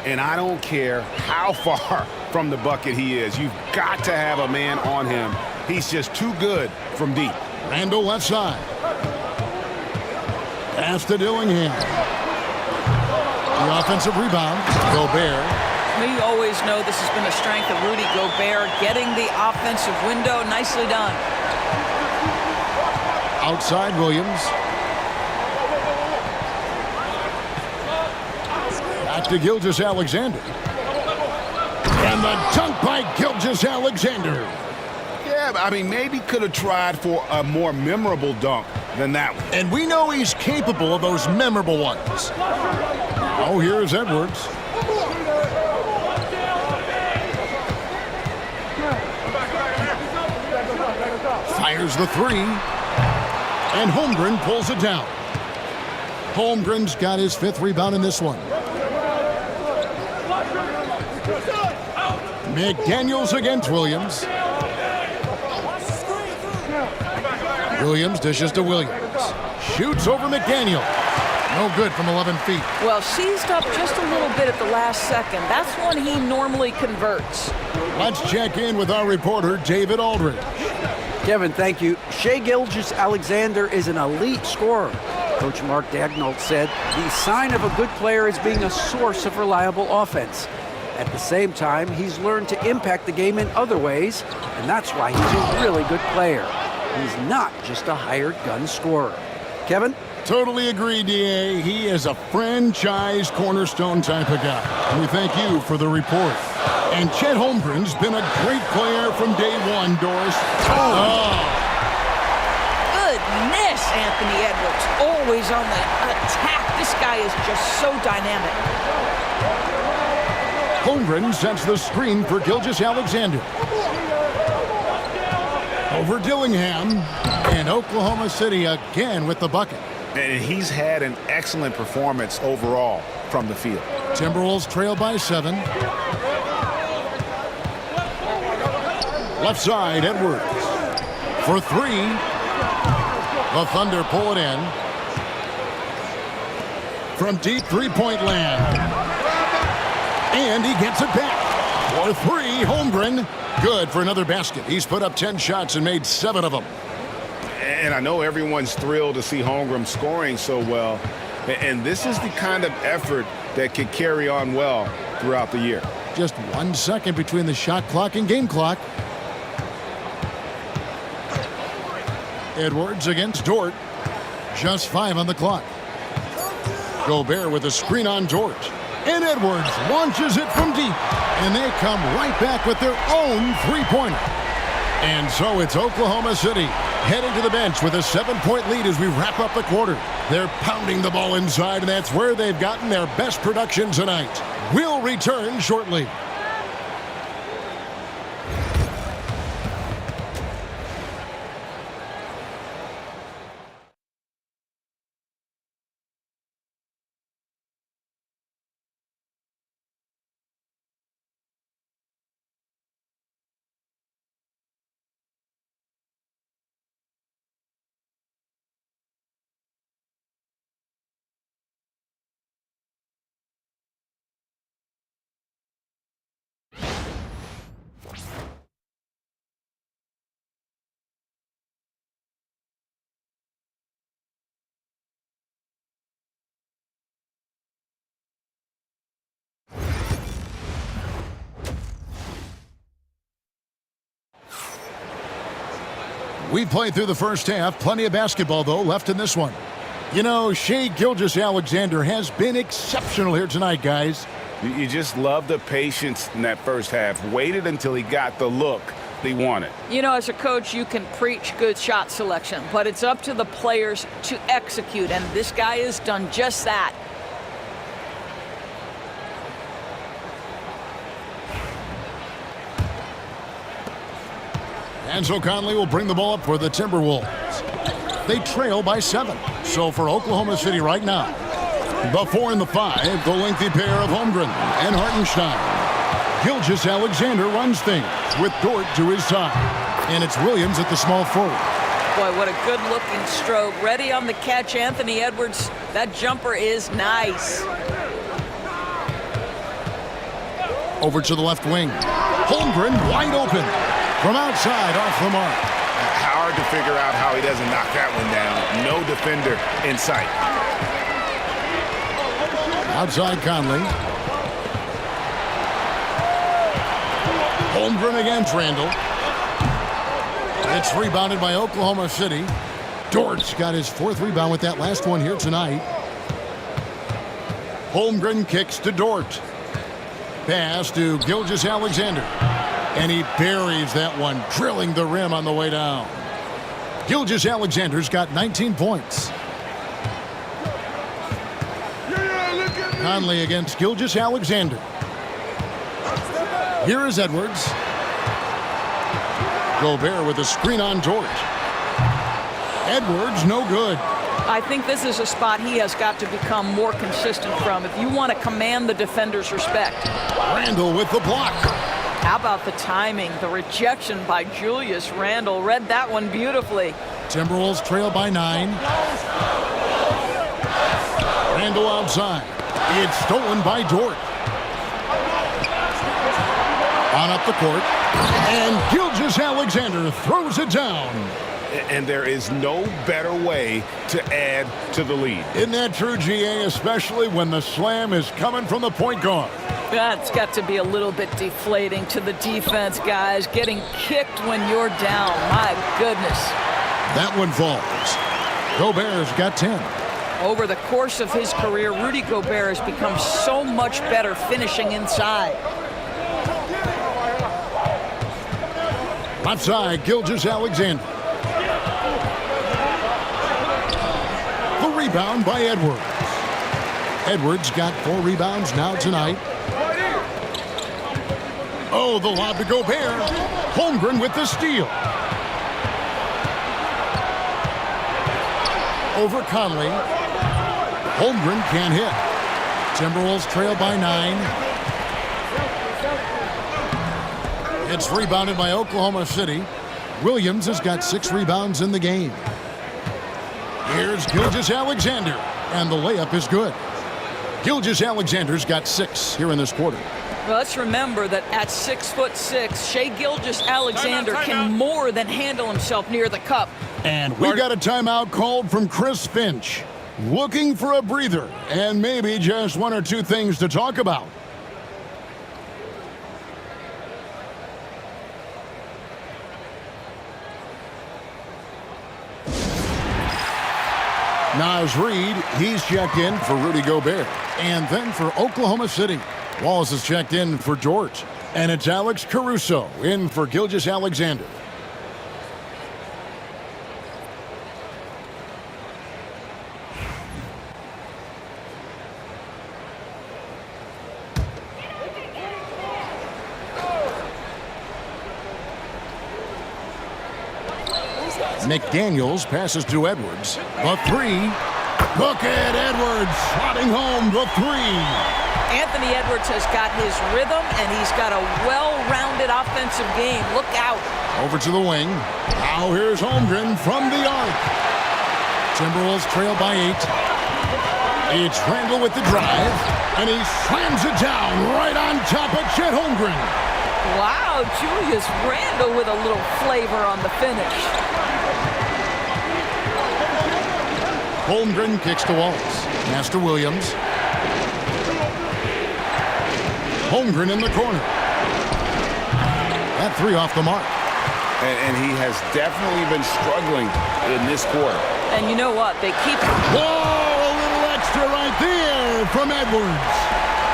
And I don't care how far from the bucket he is. You've got to have a man on him. He's just too good from deep. Randle left side. Pass to Dillingham. The offensive rebound. Gobert. We always know this has been a strength of Rudy Gobert, getting the offensive window. Nicely done. Outside Williams. Back to Gilgeous-Alexander. And the dunk by Gilgeous-Alexander. Yeah, I mean, maybe could have tried for a more memorable dunk than that one. And we know he's capable of those memorable ones. Oh, here's Edwards. Fires the 3. And Holmgren pulls it down. Holmgren's got his 5th rebound in this one. McDaniels against Williams. Williams dishes to Williams. Shoots over McDaniel. No good from 11 feet. Well, seized up just a little bit at the last second. That's when he normally converts. Let's check in with our reporter, David Aldridge. Kevin, thank you. Shai Gilgeous-Alexander is an elite scorer. Coach Mark Daigneault said the sign of a good player is being a source of reliable offense. At the same time, he's learned to impact the game in other ways, and that's why he's a really good player. He's not just a hired gun scorer. Kevin? Totally agree, D.A. He is a franchise cornerstone type of guy. We thank you for the report. And Chet Holmgren's been a great player from day one, Doris. Goodness, Anthony Edwards. Always on the attack. This guy is just so dynamic. Holmgren sets the screen for Gilgeous-Alexander. Over Dillingham. And Oklahoma City again with the bucket. And he's had an excellent performance overall from the field. Timberwolves trail by 7. Left side, Edwards. For 3. The Thunder pull it in. From deep 3-point land. And he gets it back. For three, Holmgren. Good for another basket. He's put up 10 shots and made 7 of them. And I know everyone's thrilled to see Holmgren scoring so well. And this is the kind of effort that could carry on well throughout the year. Just 1 second between the shot clock and game clock. Edwards against Dort. Just 5 on the clock. Gobert with a screen on Dort. And Edwards launches it from deep. And they come right back with their own three-pointer. And so it's Oklahoma City heading to the bench with a 7-point lead as we wrap up the quarter. They're pounding the ball inside, and that's where they've gotten their best production tonight. We'll return shortly. We've played through the first half. Plenty of basketball, though, left in this one. You know, Shai Gilgeous-Alexander has been exceptional here tonight, guys. You just love the patience in that first half. Waited until he got the look he wanted. You know, as a coach, you can preach good shot selection, but it's up to the players to execute, and this guy has done just that. And so Conley will bring the ball up for the Timberwolves. They trail by 7. So for Oklahoma City right now, the 4 and the 5, the lengthy pair of Holmgren and Hartenstein. Gilgeous-Alexander runs things with Dort to his side. And it's Williams at the small forward. Boy, what a good-looking stroke. Ready on the catch, Anthony Edwards. That jumper is nice. Over to the left wing. Holmgren wide open. From outside, off the mark. Hard to figure out how he doesn't knock that one down. No defender in sight. Outside Conley. Holmgren against Randall. It's rebounded by Oklahoma City. Dort's got his 4th rebound with that last one here tonight. Holmgren kicks to Dort. Pass to Gilgeous-Alexander. And he buries that one, drilling the rim on the way down. Gilgeous-Alexander's got 19 points. Conley against Gilgeous-Alexander. Here is Edwards. Gobert with a screen on Dort. Edwards, no good. I think this is a spot he has got to become more consistent from if you want to command the defender's respect. Randall with the block. How about the timing? The rejection by Julius Randle. Read that one beautifully. Timberwolves trail by 9. Randle outside. It's stolen by Dort. On up the court. And Gilgeous-Alexander throws it down. And there is no better way to add to the lead. Isn't that true, GA, especially when the slam is coming from the point guard? That's got to be a little bit deflating to the defense, guys. Getting kicked when you're down. My goodness. That one falls. Gobert's got 10. Over the course of his career, Rudy Gobert has become so much better finishing inside. Left side, Gilgeous-Alexander. The rebound by Edwards. Edwards got 4 rebounds now tonight. Oh, the lob to Gobert. Holmgren with the steal. Over Conley. Holmgren can't hit. Timberwolves trail by 9. It's rebounded by Oklahoma City. Williams has got 6 rebounds in the game. Here's Gilgeous-Alexander, and the layup is good. Gilgeous-Alexander's got 6 here in this quarter. Well, let's remember that at 6'6", Shai Gilgeous-Alexander can more than handle himself near the cup. And we've got a timeout called from Chris Finch. Looking for a breather and maybe just 1 or 2 things to talk about. Naz Reid, he's checked in for Rudy Gobert. And then for Oklahoma City, Wallace is checked in for George. And it's Alex Caruso in for Gilgeous-Alexander. McDaniels passes to Edwards. The 3. Look at Edwards slotting home the 3. Anthony Edwards has got his rhythm, and he's got a well-rounded offensive game. Look out. Over to the wing. Now here's Holmgren from the arc. Timberwolves trail by 8. It's Randle with the drive, and he slams it down right on top of Chet Holmgren. Wow, Julius Randle with a little flavor on the finish. Holmgren kicks to Wallace. Pass to Williams. Holmgren in the corner. That 3 off the mark. And he has definitely been struggling in this quarter. And you know what? They keep... Whoa! A little extra right there from Edwards.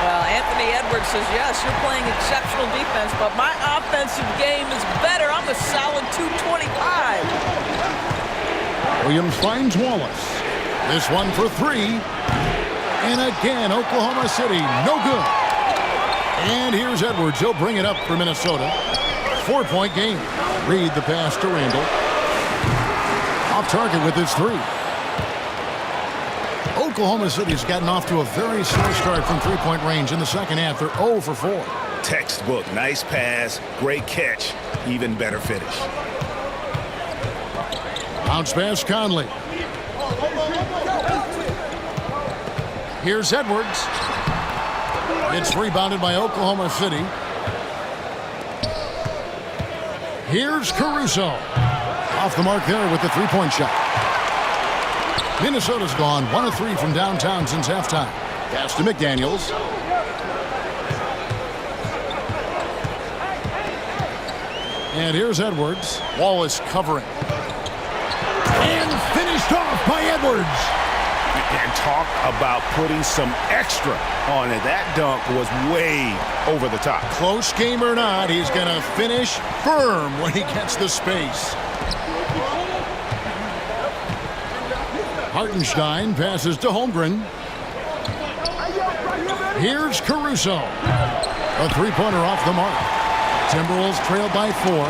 Well, Anthony Edwards says, yes, you're playing exceptional defense, but my offensive game is better. I'm a solid 225. Williams finds Wallace. This one for 3. And again, Oklahoma City, no good. And here's Edwards. He'll bring it up for Minnesota. 4-point game. Reid the pass to Randle. Off target with his 3. Oklahoma City's gotten off to a very slow start from 3-point range in the second half. They're 0 for 4. Textbook. Nice pass. Great catch. Even better finish. Bounce pass Conley. Here's Edwards. It's rebounded by Oklahoma City. Here's Caruso. Off the mark there with the 3-point shot. Minnesota's gone 1 of 3 from downtown since halftime. Pass to McDaniels. And here's Edwards. Wallace covering. And finished off by Edwards. And talk about putting some extra on it. That dunk was way over the top. Close game or not, he's going to finish firm when he gets the space. Hartenstein passes to Holmgren. Here's Caruso. A 3-pointer off the mark. Timberwolves trail by 4.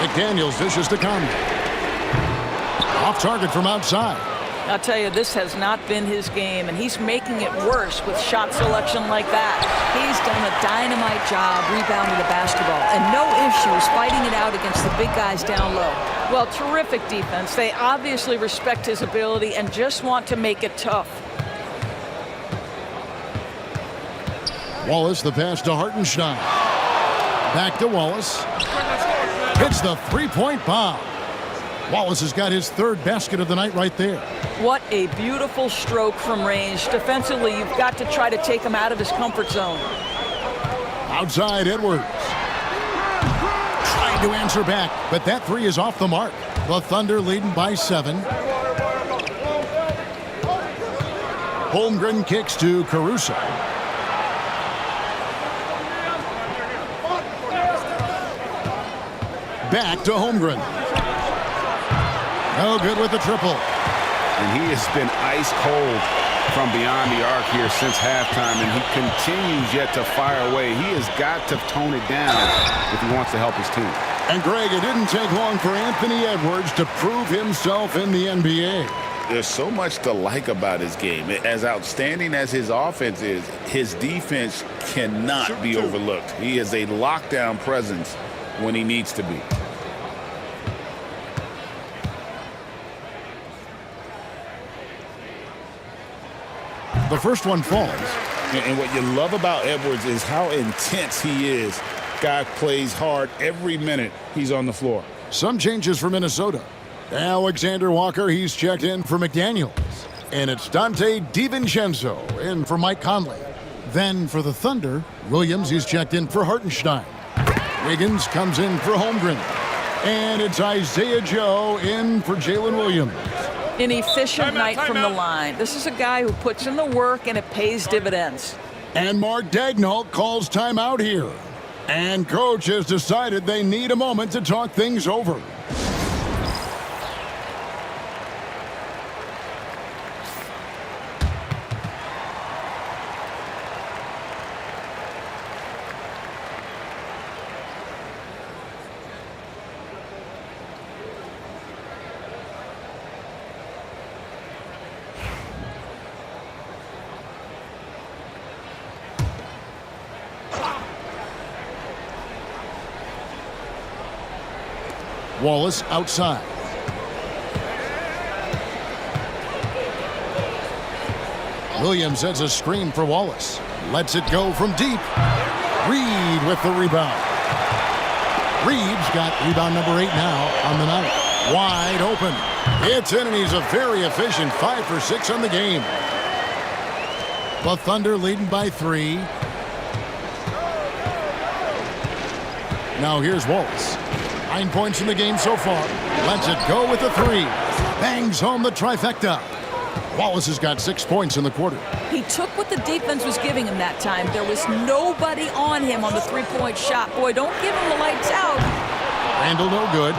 McDaniels dishes to Conley. Off target from outside. I'll tell you, this has not been his game, and he's making it worse with shot selection like that. He's done a dynamite job rebounding the basketball, and no issues fighting it out against the big guys down low. Well, terrific defense. They obviously respect his ability and just want to make it tough. Wallace, the pass to Hartenstein. Back to Wallace. Hits the 3-point bomb. Wallace has got his 3rd basket of the night right there. What a beautiful stroke from range. Defensively, you've got to try to take him out of his comfort zone. Outside Edwards. Trying to answer back, but that 3 is off the mark. The Thunder leading by 7. Holmgren kicks to Caruso. Back to Holmgren. No good with the triple. And he has been ice cold from beyond the arc here since halftime, and he continues yet to fire away. He has got to tone it down if he wants to help his team. And Greg, it didn't take long for Anthony Edwards to prove himself in the NBA. There's so much to like about his game. As outstanding as his offense is, his defense cannot be overlooked. He is a lockdown presence when he needs to be. The first one falls. And what you love about Edwards is how intense he is. Guy plays hard every minute he's on the floor. Some changes for Minnesota. Alexander Walker, he's checked in for McDaniels. And it's Dante DiVincenzo in for Mike Conley. Then for the Thunder, Williams, he's checked in for Hartenstein. Wiggins comes in for Holmgren. And it's Isaiah Joe in for Jalen Williams. An efficient night from the line. This is a guy who puts in the work and it pays dividends. And Mark Daigneault calls timeout here. And coach has decided they need a moment to talk things over. Wallace outside. Williams sets a screen for Wallace. Lets it go from deep. Reed with the rebound. Reed's got rebound number 8 now on the night. Wide open. It's in, and he's a very efficient 5 for 6 on the game. The Thunder leading by 3. Now here's Wallace. 9 points in the game so far. Lets it go with the 3. Bangs home the trifecta. Wallace has got 6 points in the quarter. He took what the defense was giving him that time. There was nobody on him on the three-point shot. Boy, don't give him the lights out. Randall no good.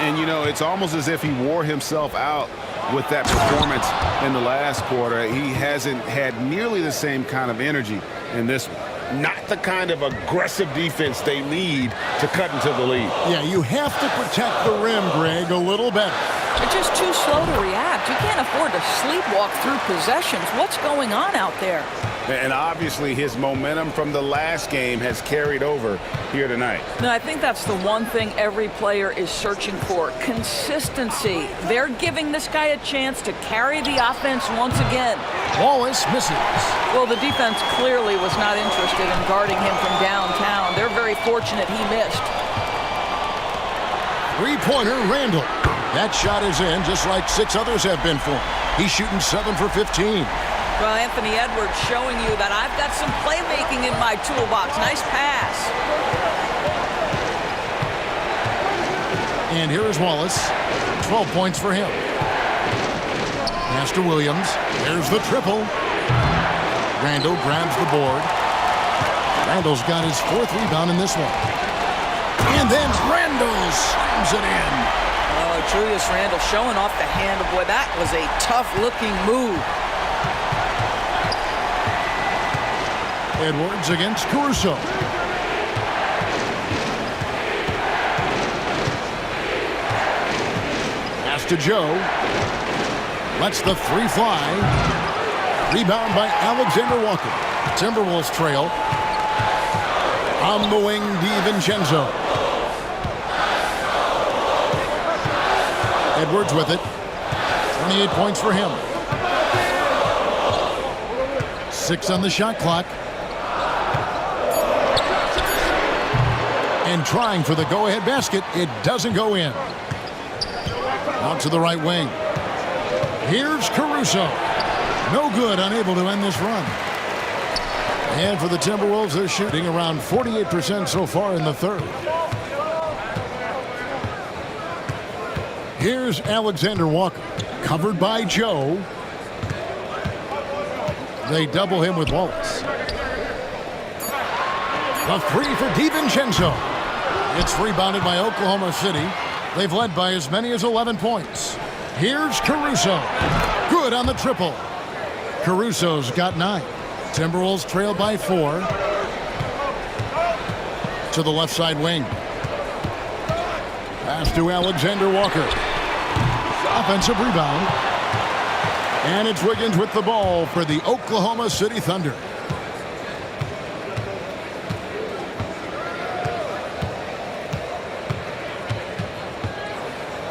And, you know, it's almost as if he wore himself out with that performance in the last quarter. He hasn't had nearly the same kind of energy in this one. Not the kind of aggressive defense they need to cut into the lead. Yeah, you have to protect the rim, Greg, a little better. They're just too slow to react. You can't afford to sleepwalk through possessions. What's going on out there? And obviously his momentum from the last game has carried over here tonight. No, I think that's the one thing every player is searching for. Consistency. They're giving this guy a chance to carry the offense once again. Wallace misses. Well, the defense clearly was not interested in guarding him from downtown. They're very fortunate he missed. Three-pointer, Randall. That shot is in, just like 6 others have been for him. He's shooting 7 for 15. Well, Anthony Edwards showing you that I've got some playmaking in my toolbox. Nice pass. And here is Wallace. 12 points for him. Pass to Williams. There's the triple. Randall grabs the board. Randall's got his 4th rebound in this one. And then Randall slams it in. Oh, Julius Randall showing off the handle. Boy, that was a tough-looking move. Edwards against Caruso. Pass to Joe. Lets the 3 fly. Rebound by Alexander Walker. Timberwolves trail. On the wing, DiVincenzo. Edwards with it. 28 points for him. 6 on the shot clock. And trying for the go-ahead basket. It doesn't go in. Out to the right wing. Here's Caruso. No good, unable to end this run. And for the Timberwolves, they're shooting around 48% so far in the 3rd. Here's Alexander Walker, covered by Joe. They double him with Wallace. The 3 for DiVincenzo. It's rebounded by Oklahoma City. They've led by as many as 11 points. Here's Caruso. Good on the triple. Caruso's got 9. Timberwolves trail by 4. To the left side wing. Pass to Alexander Walker. Offensive rebound. And it's Wiggins with the ball for the Oklahoma City Thunder.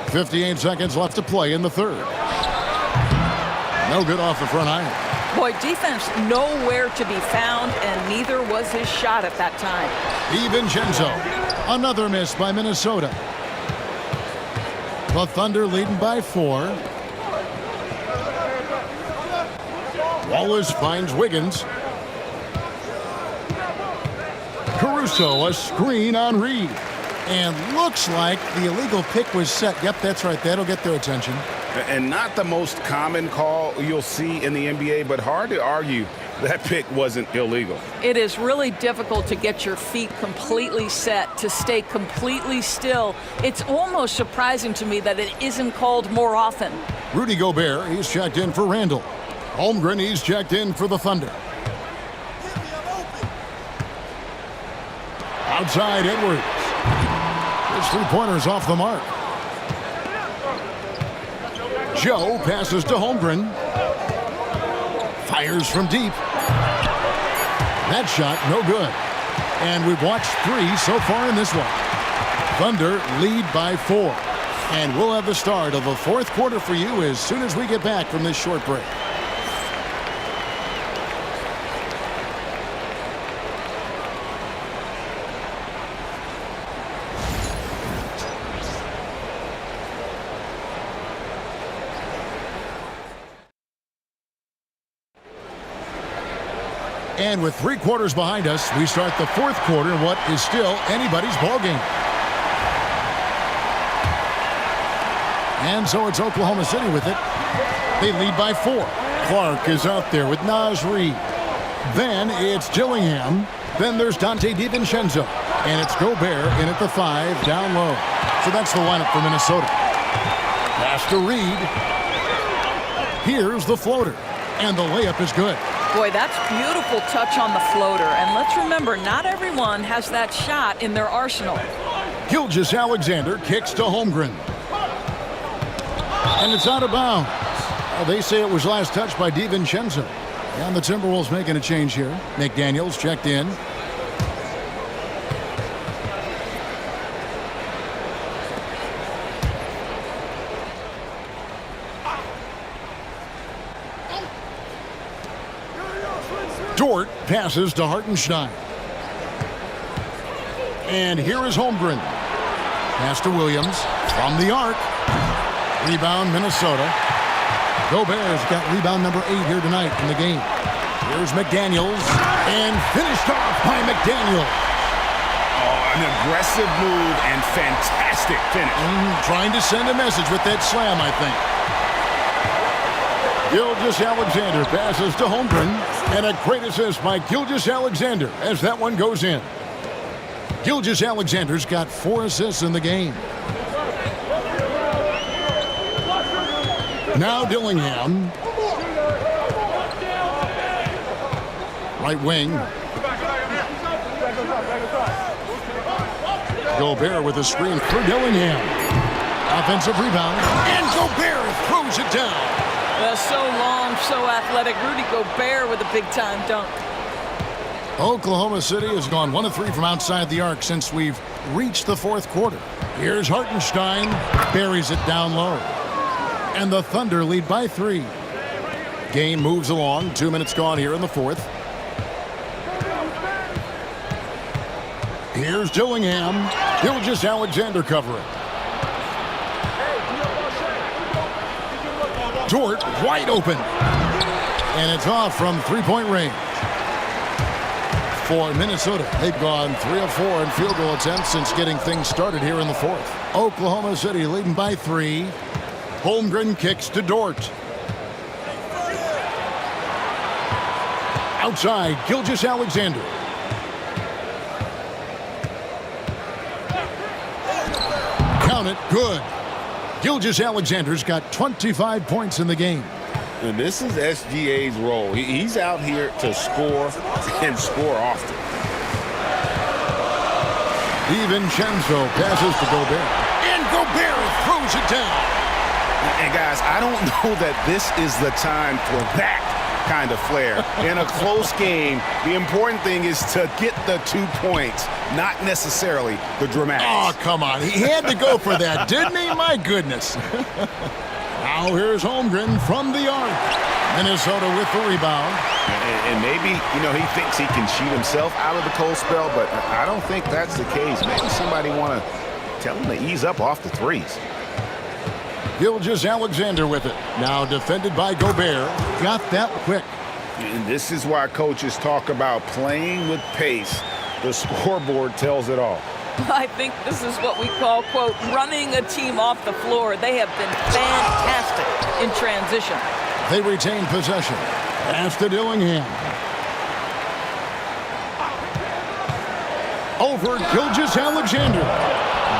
.58 seconds left to play in the 3rd. No good off the front iron. Boy, defense nowhere to be found, and neither was his shot at that time. DiVincenzo. Another miss by Minnesota. The Thunder leading by 4. Wallace finds Wiggins. Caruso, a screen on Reed. And looks like the illegal pick was set. Yep, that's right. That'll get their attention. And not the most common call you'll see in the NBA, but hard to argue that pick wasn't illegal. It is really difficult to get your feet completely set, to stay completely still. It's almost surprising to me that it isn't called more often. Rudy Gobert, he's checked in for Randall. Holmgren, he's checked in for the Thunder. Outside Edwards. His three-pointer's off the mark. Joe passes to Holmgren. Fires from deep. That shot, no good. And we've watched 3 so far in this one. Thunder lead by 4. And we'll have the start of the fourth quarter for you as soon as we get back from this short break. And with 3 quarters behind us, we start the fourth quarter in what is still anybody's ballgame. And so it's Oklahoma City with it. They lead by 4. Clark is out there with Naz Reid. Then it's Dillingham. Then there's Dante DiVincenzo. And it's Gobert in at the 5 down low. So that's the lineup for Minnesota. Pass to Reid. Here's the floater. And the layup is good. Boy, that's beautiful touch on the floater. And let's remember, not everyone has that shot in their arsenal. Gilgeous-Alexander kicks to Holmgren. And it's out of bounds. They say it was last touched by DiVincenzo. And the Timberwolves making a change here. McDaniels checked in. Dort passes to Hartenstein. And here is Holmgren. Pass to Williams from the arc. Rebound Minnesota. Gobert's got rebound number 8 here tonight in the game. Here's McDaniels. And finished off by McDaniels. Oh, an aggressive move and fantastic finish. Trying to send a message with that slam, I think. Gilgeous-Alexander passes to Holmgren. And a great assist by Gilgeous-Alexander as that one goes in. Gilgeous-Alexander's got 4 assists in the game. Now Dillingham. Right wing. Gobert with a screen for Dillingham. Offensive rebound. And Gobert throws it down. So long, so athletic. Rudy Gobert with a big-time dunk. Oklahoma City has gone 1 of 3 from outside the arc since we've reached the fourth quarter. Here's Hartenstein. Buries it down low. And the Thunder lead by 3. Game moves along. 2 minutes gone here in the fourth. Here's Dillingham. Gilgeous-Alexander covering. Dort wide open. And it's off from 3-point range. For Minnesota, they've gone 3 of 4 in field goal attempts since getting things started here in the fourth. Oklahoma City leading by 3. Holmgren kicks to Dort. Outside, Gilgeous-Alexander. Count it, good. Gilgeous-Alexander's got 25 points in the game. And this is SGA's role. He's out here to score and score often. DiVincenzo passes to Gobert. And Gobert throws it down. And guys, I don't know that this is the time for that kind of flair. In a close game, the important thing is to get the 2 points, not necessarily the dramatics. Oh, come on. He had to go for that, didn't he? My goodness. Now here's Holmgren from the arc. Minnesota with the rebound. And maybe, he thinks he can shoot himself out of the cold spell, but I don't think that's the case. Maybe somebody want to tell him to ease up off the threes. Gilgeous-Alexander with it. Now defended by Gobert. Got that quick. And this is why coaches talk about playing with pace. The scoreboard tells it all. I think this is what we call, quote, running a team off the floor. They have been fantastic in transition. They retain possession. Pass to Dillingham. Over Gilgeous-Alexander.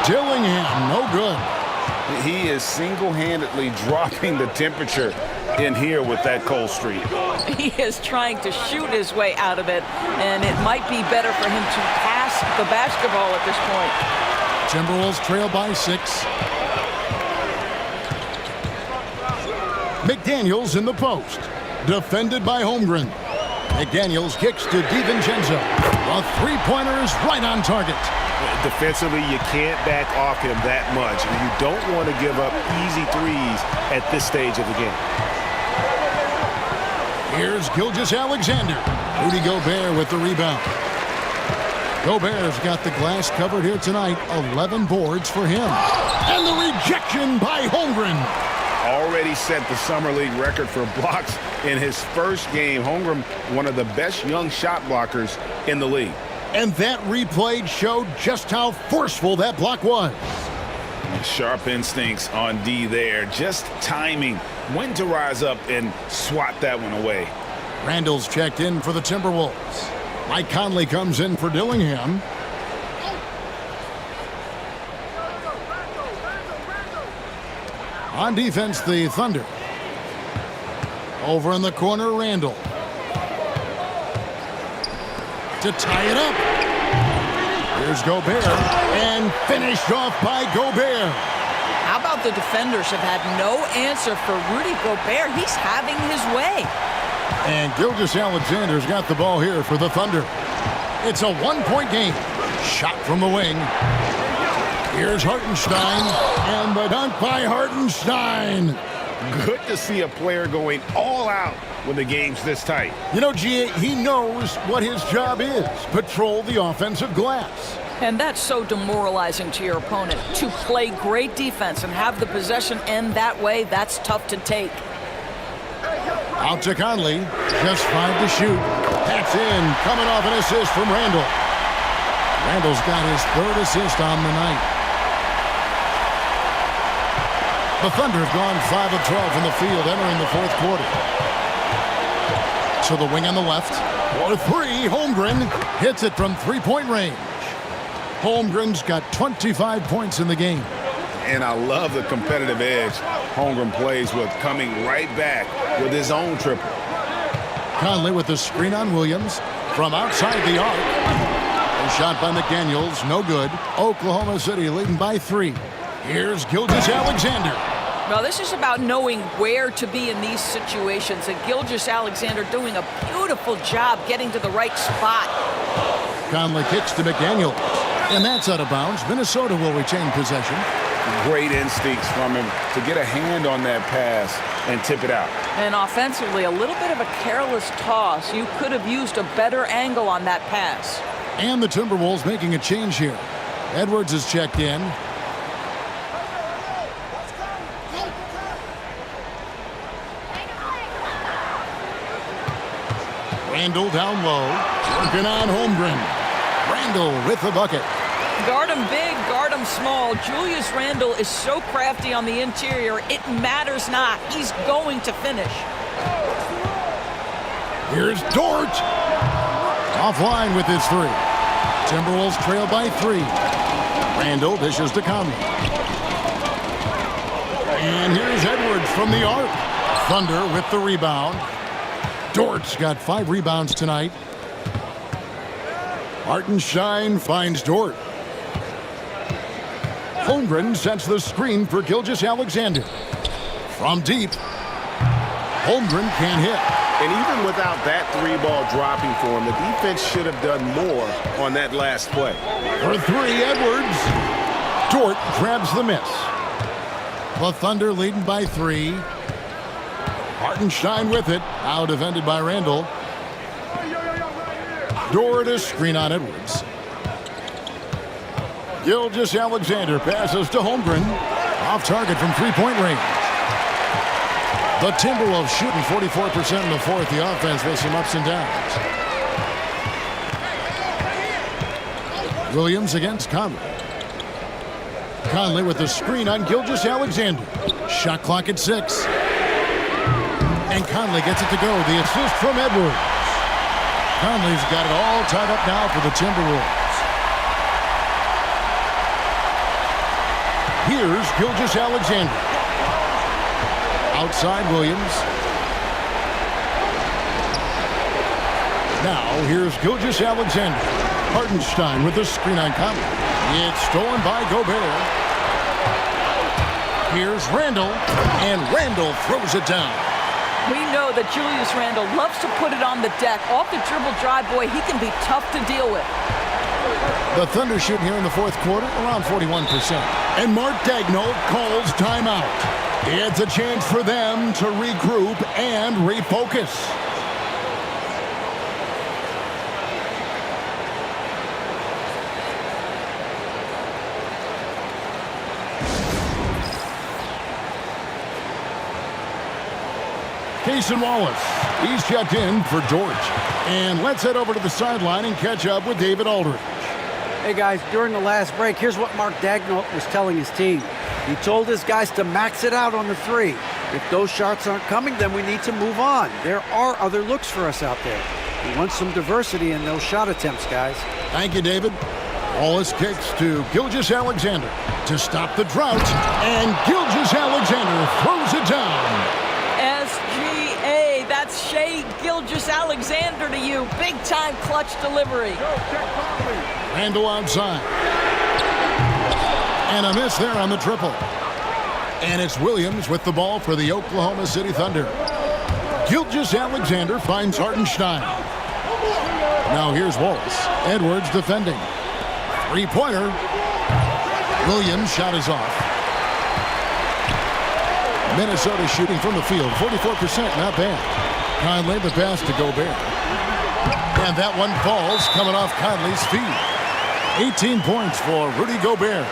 Dillingham, no good. He is single-handedly dropping the temperature in here with that cold streak. He is trying to shoot his way out of it, and it might be better for him to pass the basketball at this point. Timberwolves trail by 6. McDaniels in the post. Defended by Holmgren. McDaniels kicks to DiVincenzo. A three-pointer is right on target. Defensively, you can't back off him that much. And you don't want to give up easy threes at this stage of the game. Here's Gilgeous-Alexander. Rudy Gobert with the rebound. Gobert's got the glass covered here tonight. 11 boards for him. And the rejection by Holmgren. Already set the Summer League record for blocks in his first game. Holmgren, one of the best young shot blockers in the league. And that replay showed just how forceful that block was. Sharp instincts on D there. Just timing when to rise up and swat that one away. Randall's checked in for the Timberwolves. Mike Conley comes in for Dillingham. On defense, the Thunder. Over in the corner, Randall. To tie it up. Here's Gobert. And finished off by Gobert. How about the defenders have had no answer for Rudy Gobert? He's having his way. And Gilgeous-Alexander's got the ball here for the Thunder. It's a one-point game. Shot from the wing. Here's Hartenstein. And the dunk by Hartenstein. Good to see a player going all out when the game's this tight. G.A., he knows what his job is. Patrol the offensive glass. And that's so demoralizing to your opponent. To play great defense and have the possession end that way, that's tough to take. Out to Conley. Just 5 to shoot. That's in. Coming off an assist from Randall. Randall's got his 3rd assist on the night. The Thunder have gone 5 of 12 from the field entering the 4th quarter. To the wing on the left. For 3, Holmgren hits it from three-point range. Holmgren's got 25 points in the game. And I love the competitive edge Holmgren plays with, coming right back with his own triple. Conley with the screen on Williams from outside the arc. A shot by McDaniels, no good. Oklahoma City leading by 3. Here's Gilgeous-Alexander. Well, this is about knowing where to be in these situations. And Gilgeous-Alexander doing a beautiful job getting to the right spot. Conley kicks to McDaniels. And that's out of bounds. Minnesota will retain possession. Great instincts from him to get a hand on that pass and tip it out. And offensively, a little bit of a careless toss. You could have used a better angle on that pass. And the Timberwolves making a change here. Edwards is checked in. Randall down low. Working on Holmgren. Randall with the bucket. Guard him big, guard him small. Julius Randle is so crafty on the interior, it matters not. He's going to finish. Here's Dort. Offline with his 3. Timberwolves trail by 3. Randall dishes to Conley. And here's Edwards from the arc. Thunder with the rebound. Dort's got 5 rebounds tonight. Hartenstein finds Dort. Holmgren sets the screen for Gilgeous-Alexander. From deep, Holmgren can't hit. And even without that 3-ball dropping for him, the defense should have done more on that last play. For 3, Edwards. Dort grabs the miss. The Thunder leading by 3. Hartenstein with it. Out defended by Randall. Dort to screen on Edwards. Gilgeous-Alexander passes to Holmgren. Off target from three-point range. The Timberwolves shooting 44% in the fourth. The offense with some ups and downs. Williams against Conley. Conley with the screen on Gilgeous-Alexander. Shot clock at 6. And Conley gets it to go. The assist from Edwards. Conley's got it all tied up now for the Timberwolves. Here's Gilgeous-Alexander. Outside Williams. Now here's Gilgeous-Alexander. Hartenstein with the screen on Conley. It's stolen by Gobert. Here's Randall, and Randall throws it down. We know that Julius Randle loves to put it on the deck. Off the dribble drive, boy, he can be tough to deal with. The Thunder shooting here in the fourth quarter around 41%. And Mark Daigneault calls timeout. It's a chance for them to regroup and refocus. Cason Wallace, he's checked in for George. And let's head over to the sideline and catch up with David Aldridge. Hey guys, during the last break, here's what Mark Daigneault was telling his team. He told his guys to max it out on the three. If those shots aren't coming, then we need to move on. There are other looks for us out there. We want some diversity in those shot attempts, guys. Thank you, David. Wallace kicks to Gilgeous-Alexander to stop the drought. And Gilgeous-Alexander throws it down. SGA, that's Shai Gilgeous-Alexander to you. Big-time clutch delivery. Randall outside. And a miss there on the triple. And it's Williams with the ball for the Oklahoma City Thunder. Gilgeous-Alexander finds Hartenstein. Now here's Wallace. Edwards defending. Three-pointer. Williams' shot is off. Minnesota shooting from the field. 44%, not bad. Conley the pass to Gobert. And that one falls coming off Conley's feet. 18 points for Rudy Gobert.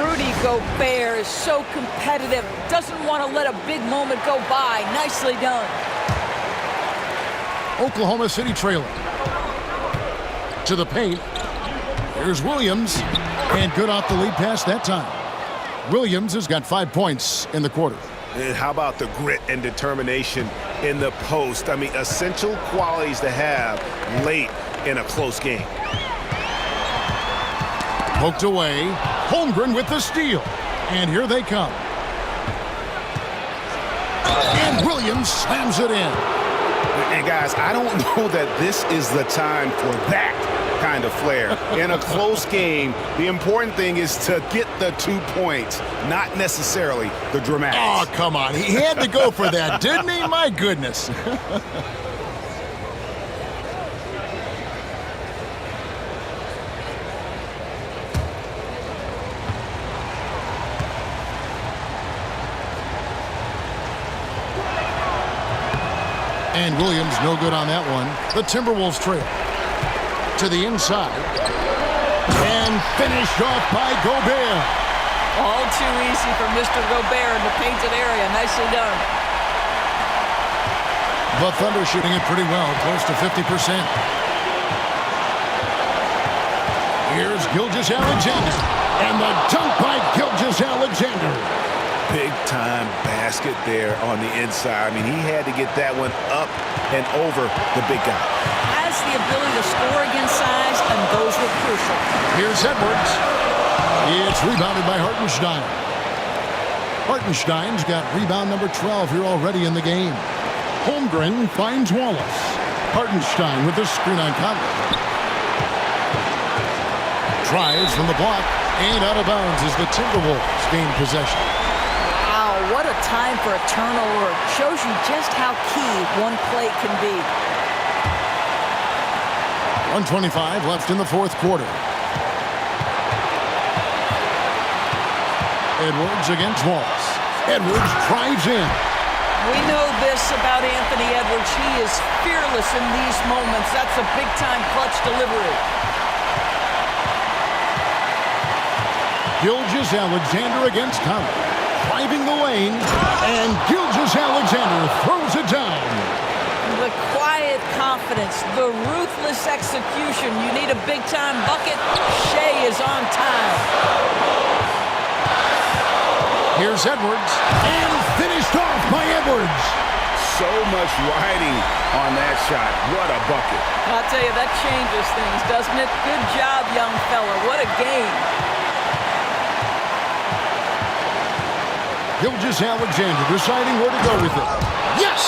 Rudy Gobert is so competitive. Doesn't want to let a big moment go by. Nicely done. Oklahoma City trailing. To the paint. Here's Williams. And good off the lead pass that time. Williams has got 5 points in the quarter. And how about the grit and determination in the post? I mean, essential qualities to have late in a close game. Poked away. Holmgren with the steal. And here they come. And Williams slams it in. And guys, I don't know that this is the time for that kind of flair. In a close game, the important thing is to get the 2 points, not necessarily the dramatics. Oh, come on. He had to go for that, didn't he? My goodness. And Williams no good on that one. The Timberwolves trail. To the inside. And finished off by Gobert. All too easy for Mr. Gobert in the painted area. Nicely done. The Thunder shooting it pretty well, close to 50%. Here's Gilgeous-Alexander. And the dunk by Gilgeous-Alexander. Big-time basket there on the inside. I mean, he had to get that one up and over the big guy. Has the ability to score against size, and those were crucial. Here's Edwards. It's rebounded by Hartenstein. Hartenstein's got rebound number 12 here already in the game. Holmgren finds Wallace. Hartenstein with the screen on Conley. Drives from the block. And out of bounds as the Timberwolves gain possession. What a time for a turnover. Shows you just how key one play can be. 1:25 left in the fourth quarter. Edwards against Wallace. Edwards drives in. We know this about Anthony Edwards. He is fearless in these moments. That's a big-time clutch delivery. Gilgeous-Alexander against Conley. Driving the lane, and Gilgeous-Alexander throws it down. The quiet confidence, the ruthless execution. You need a big-time bucket. Shea is on time. Here's Edwards, and finished off by Edwards. So much riding on that shot. What a bucket. I'll tell you, that changes things, doesn't it? Good job, young fella. What a game. Gilgeous-Alexander deciding where to go with it. Yes!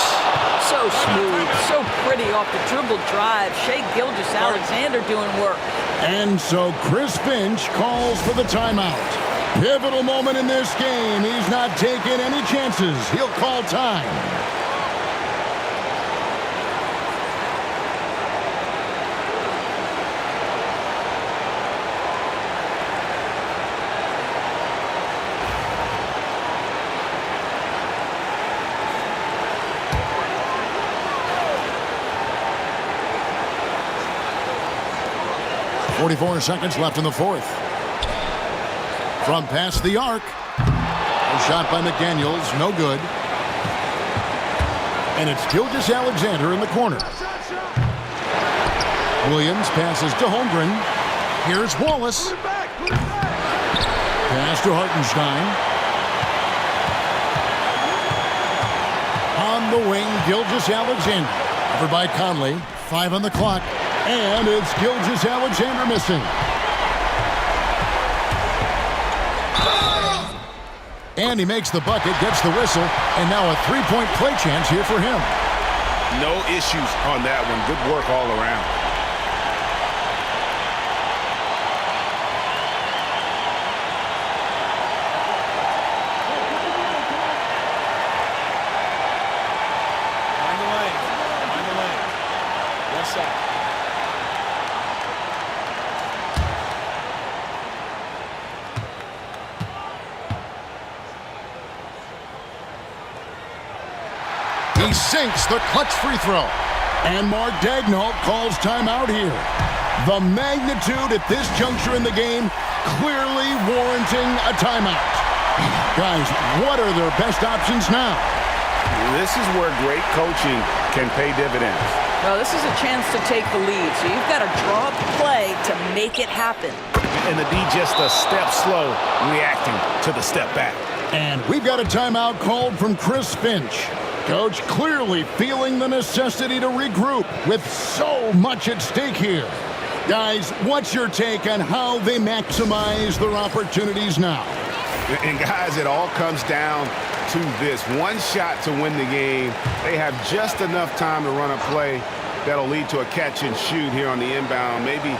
So smooth, so pretty off the dribble drive. Shea Gilgeous-Alexander doing work. And so Chris Finch calls for the timeout. Pivotal moment in this game. He's not taking any chances. He'll call time. .44 seconds left in the fourth. From past the arc. A shot by McDaniels, no good. And it's Gilgeous-Alexander in the corner. Williams passes to Holmgren. Here's Wallace. Pass to Hartenstein. On the wing, Gilgeous-Alexander. Covered by Conley. 5 on the clock. And it's Gilgeous-Alexander missing. And he makes the bucket, gets the whistle, and now a three-point play chance here for him. No issues on that one. Good work all around. Mind the lane. Mind the lane. One shot. He sinks the clutch free throw. And Mark Daigneault calls timeout here. The magnitude at this juncture in the game clearly warranting a timeout. Guys, what are their best options now? This is where great coaching can pay dividends. Well, this is a chance to take the lead, so you've got to draw up the play to make it happen. And the D just a step slow, reacting to the step back. And we've got a timeout called from Chris Finch. Coach clearly feeling the necessity to regroup with so much at stake here. Guys, what's your take on how they maximize their opportunities now? And guys, it all comes down to this. One shot to win the game. They have just enough time to run a play that'll lead to a catch and shoot here on the inbound. Maybe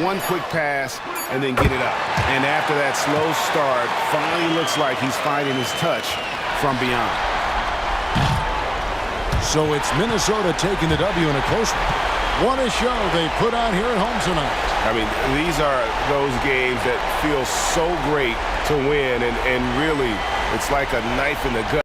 one quick pass and then get it up. And after that slow start, finally looks like he's finding his touch from beyond. So it's Minnesota taking the W in a close one. What a show they put on here at home tonight. I mean, these are those games that feel so great to win, and really, it's like a knife in the gut.